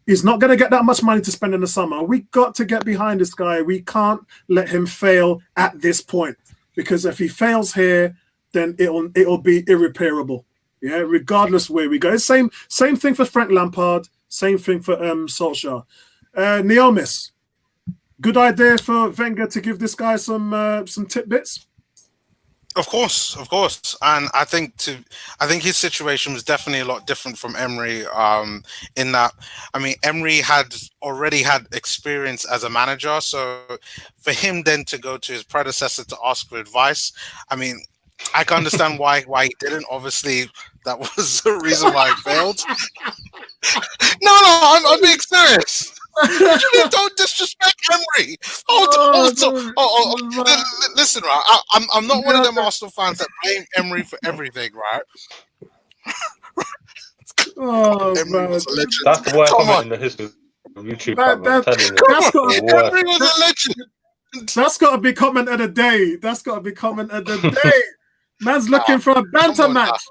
[SPEAKER 1] He's not going to get that much money to spend in the summer. We got to get behind this guy. We can't let him fail at this point, because if he fails here, then it'll be irreparable. Yeah, regardless where we go. Same thing for Frank Lampard. Same thing for Solskjaer. Neomis, good idea for Wenger to give this guy some tidbits.
[SPEAKER 5] Of course, and I think his situation was definitely a lot different from Emery. In that, I mean, Emery had already had experience as a manager, so for him then to go to his predecessor to ask for advice, I mean, I can understand why he didn't. Obviously, that was the reason why he failed. No, I'm being serious. You don't disrespect Emery. Listen, right? I'm not one of them Arsenal fans that blame Emery for everything, right?
[SPEAKER 1] Man.
[SPEAKER 4] That's the worst comment in the history of YouTube.
[SPEAKER 5] Emery was a legend.
[SPEAKER 1] That's got to be comment of the day. Man's looking for a banter match.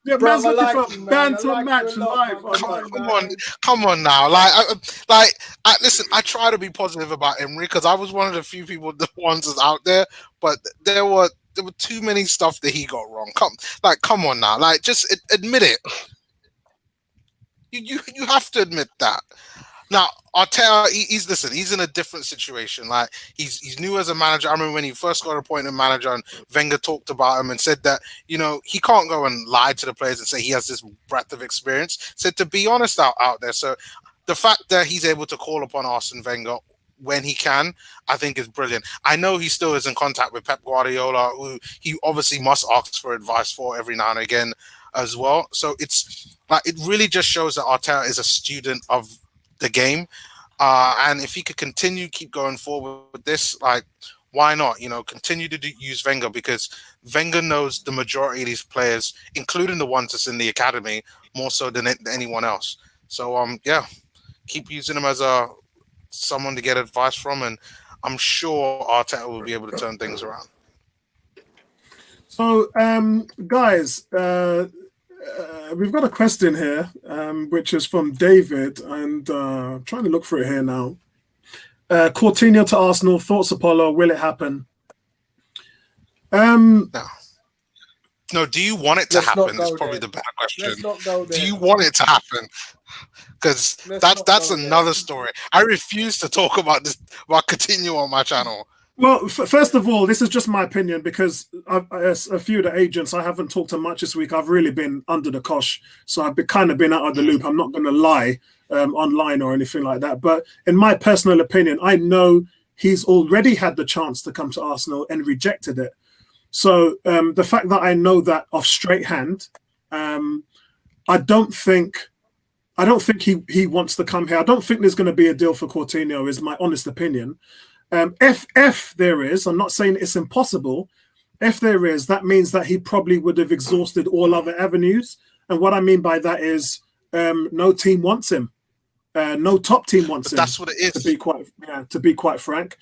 [SPEAKER 1] Yeah, man's looking for a banter match live.
[SPEAKER 5] Come on now. Listen, I try to be positive about Emery because I was one of the few people, the ones that's out there, but there were too many stuff that he got wrong. Come on now. Just admit it. You have to admit that. Now, Arteta, he's in a different situation. He's new as a manager. I remember when he first got appointed manager and Wenger talked about him and said that, he can't go and lie to the players and say he has this breadth of experience. Said to be honest out there. So the fact that he's able to call upon Arsene Wenger when he can, I think is brilliant. I know he still is in contact with Pep Guardiola, who he obviously must ask for advice for every now and again as well. So it's it really just shows that Arteta is a student of the game, and if he could keep going forward with this, why not? Continue to use Wenger, because Wenger knows the majority of these players, including the ones that's in the academy, more so than anyone else. So keep using him as someone to get advice from, and I'm sure Arteta will be able to turn things around.
[SPEAKER 1] So guys, we've got a question here, which is from David, and I'm trying to look for it here now. Coutinho to Arsenal, thoughts, Apollo, will it happen?
[SPEAKER 5] No. No, do you want it to
[SPEAKER 2] Let's not
[SPEAKER 5] happen?
[SPEAKER 2] go
[SPEAKER 5] Is probably
[SPEAKER 2] there.
[SPEAKER 5] the better question.
[SPEAKER 2] Let's not go there.
[SPEAKER 5] Do you want it to happen? Because that's another story. I refuse to talk about this about Coutinho on my channel.
[SPEAKER 1] Well, first of all, this is just my opinion because as a few of the agents, I haven't talked to much this week. I've really been under the cosh, so I've kind of been out of the loop. I'm not going to lie online or anything like that. But in my personal opinion, I know he's already had the chance to come to Arsenal and rejected it. So the fact that I know that off straight hand, I don't think he wants to come here. I don't think there's going to be a deal for Coutinho, is my honest opinion. If there is, I'm not saying it's impossible. If there is, that means that he probably would have exhausted all other avenues. And what I mean by that is no team wants him. No top team wants him.
[SPEAKER 5] That's what it is.
[SPEAKER 1] To be quite frank.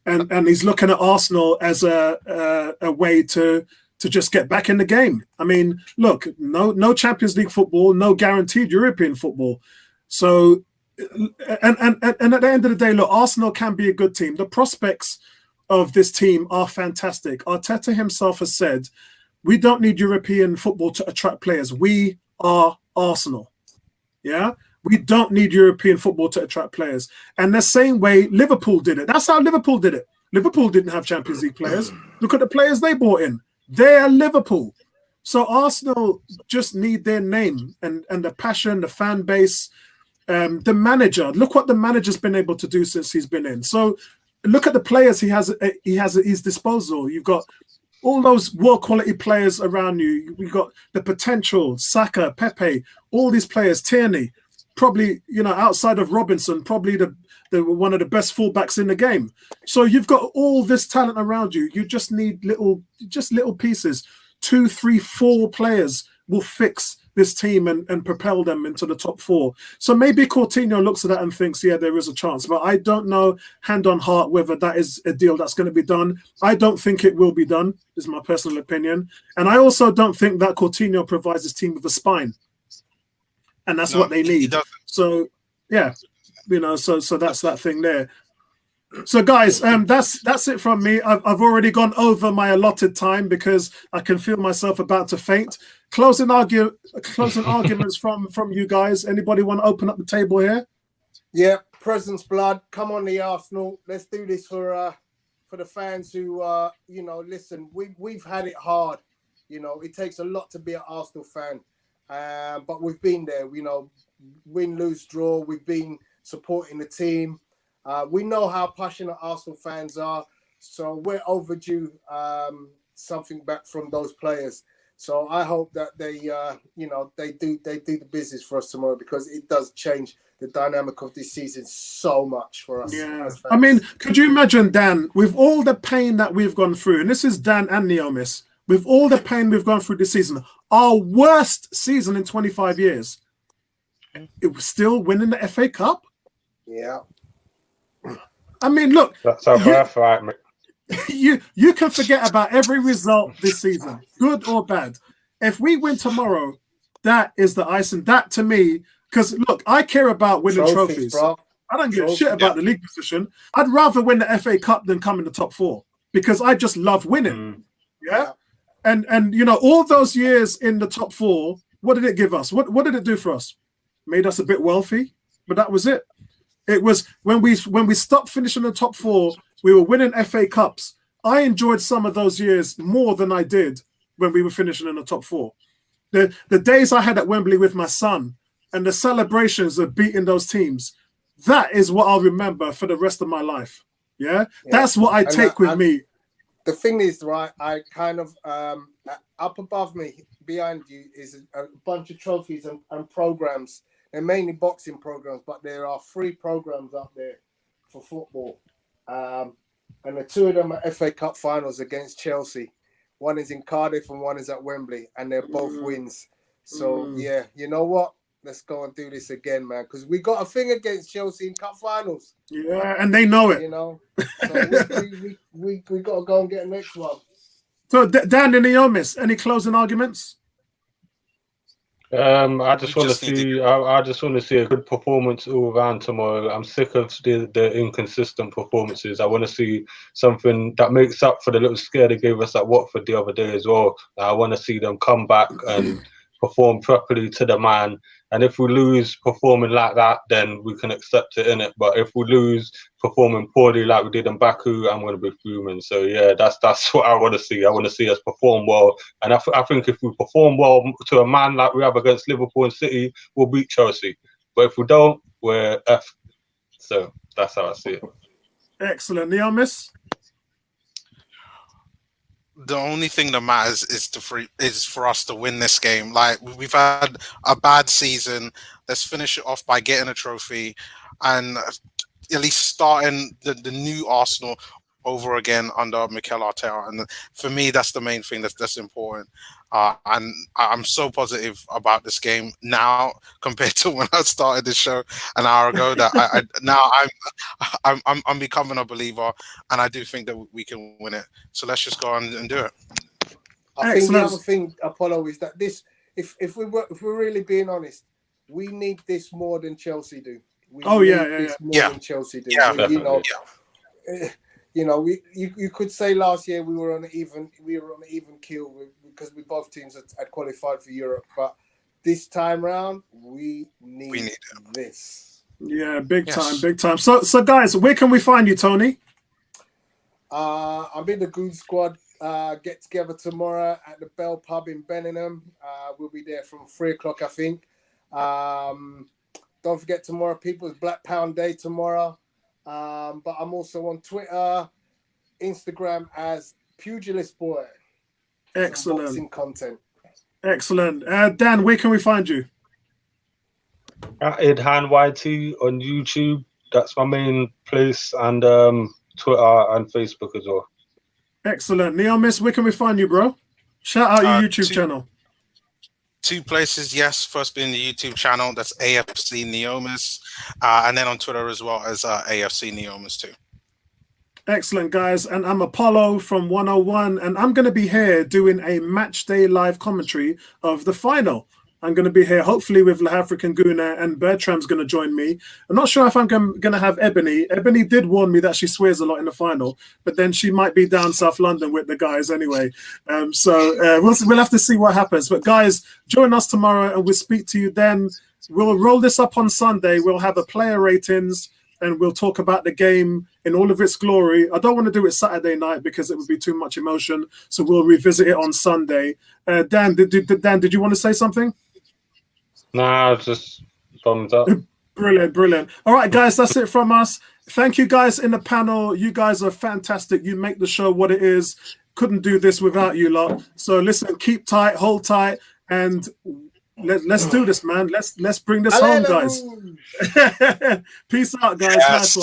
[SPEAKER 1] And he's looking at Arsenal as a way to just get back in the game. I mean, look, no Champions League football, no guaranteed European football. So, and at the end of the day, look, Arsenal can be a good team. The prospects of this team are fantastic. Arteta himself has said, we don't need European football to attract players. We are Arsenal. Yeah? We don't need European football to attract players. And the same way Liverpool did it. That's how Liverpool did it. Liverpool didn't have Champions League players. Look at the players they brought in. They're Liverpool. So Arsenal just need their name and the passion, the fan base, the manager. Look what the manager's been able to do since he's been in. So look at the players he has at his disposal. You've got all those world quality players around you. You've got the potential, Saka, Pepe, all these players, Tierney. Probably, outside of Robinson, probably the one of the best fullbacks in the game. So you've got all this talent around you. You just need little pieces. 2, 3, 4 players will fix this team and propel them into the top 4. So maybe Coutinho looks at that and thinks, yeah, there is a chance. But I don't know, hand on heart, whether that is a deal that's going to be done. I don't think it will be done, is my personal opinion. And I also don't think that Coutinho provides his team with a spine. And that's what they need. So, yeah, so that's that thing there. So, guys, that's it from me. I've already gone over my allotted time because I can feel myself about to faint. Closing arguments from you guys. Anybody want to open up the table here?
[SPEAKER 2] Yeah, presence, blood. Come on, the Arsenal. Let's do this for the fans who, listen. We've had it hard. It takes a lot to be an Arsenal fan. But we've been there, win, lose, draw. We've been supporting the team. We know how passionate Arsenal fans are. So we're overdue something back from those players. So I hope that they do the business for us tomorrow, because it does change the dynamic of this season so much for us.
[SPEAKER 1] Yeah. I mean, could you imagine, Dan, with all the pain that we've gone through, and this is Dan and Neomis, with all the pain we've gone through this season, our worst season in 25 years, it was still winning the FA Cup?
[SPEAKER 2] Yeah.
[SPEAKER 1] I mean, look.
[SPEAKER 4] That's our birthright, mate.
[SPEAKER 1] You can forget about every result this season, good or bad. If we win tomorrow, that is the icing. That, to me, because, look, I care about winning trophies.
[SPEAKER 2] Bro.
[SPEAKER 1] I don't give a shit about the league position. I'd rather win the FA Cup than come in the top 4, because I just love winning. Yeah? And all those years in the top 4, what did it give us? What did it do for us? Made us a bit wealthy, but that was it. It was when we stopped finishing the top 4, we were winning FA Cups. I enjoyed some of those years more than I did when we were finishing in the top 4. The days I had at Wembley with my son and the celebrations of beating those teams, that is what I'll remember for the rest of my life. Yeah? That's what I take with me.
[SPEAKER 2] The thing is, right, I kind of, up above me, behind you, is a bunch of trophies and programs. They're mainly boxing programs, but there are 3 programs up there for football. And the 2 of them are FA Cup finals against Chelsea. One is in Cardiff and one is at Wembley, and they're both wins. So, yeah, you know what? Let's go and do this again, man, because we got a thing against Chelsea in cup finals.
[SPEAKER 1] Yeah, and they know it.
[SPEAKER 2] So we got to go and get the next one.
[SPEAKER 1] So, Dan and Neomis, any closing arguments?
[SPEAKER 4] I just
[SPEAKER 5] We
[SPEAKER 4] want to
[SPEAKER 5] just need to-
[SPEAKER 4] see. I just want to see a good performance all around tomorrow. I'm sick of the inconsistent performances. I want to see something that makes up for the little scare they gave us at Watford the other day as well. I want to see them come back and perform properly to the man. And if we lose performing like that, then we can accept it, innit? But if we lose performing poorly like we did in Baku, I'm going to be fuming. So yeah, that's what I want to see. I want to see us perform well. And I think if we perform well to a man like we have against Liverpool and City, we'll beat Chelsea. But if we don't, we're F. So that's how I see it.
[SPEAKER 1] Excellent. Neomis?
[SPEAKER 5] The only thing that matters is for us to win this game. Like, we've had a bad season. Let's finish it off by getting a trophy and at least starting the new Arsenal over again under Mikel Arteta. And for me, that's the main thing that's important. And I'm so positive about this game now compared to when I started the show an hour ago. That now I'm becoming a believer, and I do think that we can win it. So let's just go on and do it.
[SPEAKER 2] I think the other thing, Apollo, is that this, if we're really being honest, we need this more than Chelsea do. We need this more than Chelsea do.
[SPEAKER 5] Yeah,
[SPEAKER 2] you know, you could say last year we were on an even keel because we both teams had qualified for Europe, but this time round we need this.
[SPEAKER 1] Yeah, big time. So guys, where can we find you, Tony?
[SPEAKER 2] I'm in the Goon Squad. Get together tomorrow at the Bell Pub in Bellingham. We'll be there from 3:00, I think. Don't forget tomorrow, people, it's Black Pound Day tomorrow. But I'm also on Twitter, Instagram as Pugilist Boy.
[SPEAKER 1] Excellent.
[SPEAKER 2] Boxing content.
[SPEAKER 1] Excellent. Dan, where can we find you?
[SPEAKER 4] At Idhan YT on YouTube. That's my main place, and Twitter and Facebook as well.
[SPEAKER 1] Excellent. Neomis, where can we find you, bro? Shout out your YouTube channel.
[SPEAKER 5] 2 places, yes. First being the YouTube channel, that's AFC Neomis, and then on Twitter as well as AFC Neomis too.
[SPEAKER 1] Excellent, guys. And I'm Apollo from 101, and I'm going to be here doing a match day live commentary of the final. I'm going to be here, hopefully, with La African Guna, and Bertram's going to join me. I'm not sure if I'm going to have Ebony. Ebony did warn me that she swears a lot in the final, but then she might be down South London with the guys anyway. So we'll have to see what happens. But guys, join us tomorrow, and we'll speak to you then. We'll roll this up on Sunday. We'll have a player ratings, and we'll talk about the game in all of its glory. I don't want to do it Saturday night because it would be too much emotion. So we'll revisit it on Sunday. Dan, did you want to say something?
[SPEAKER 4] Nah, just thumbs up.
[SPEAKER 1] Brilliant. All right, guys, that's it from us. Thank you guys in the panel. You guys are fantastic. You make the show what it is. Couldn't do this without you lot. So listen, keep tight, hold tight, and let's do this, man. Let's bring this home, guys. Peace out, guys.
[SPEAKER 5] Yes.
[SPEAKER 1] Nice one.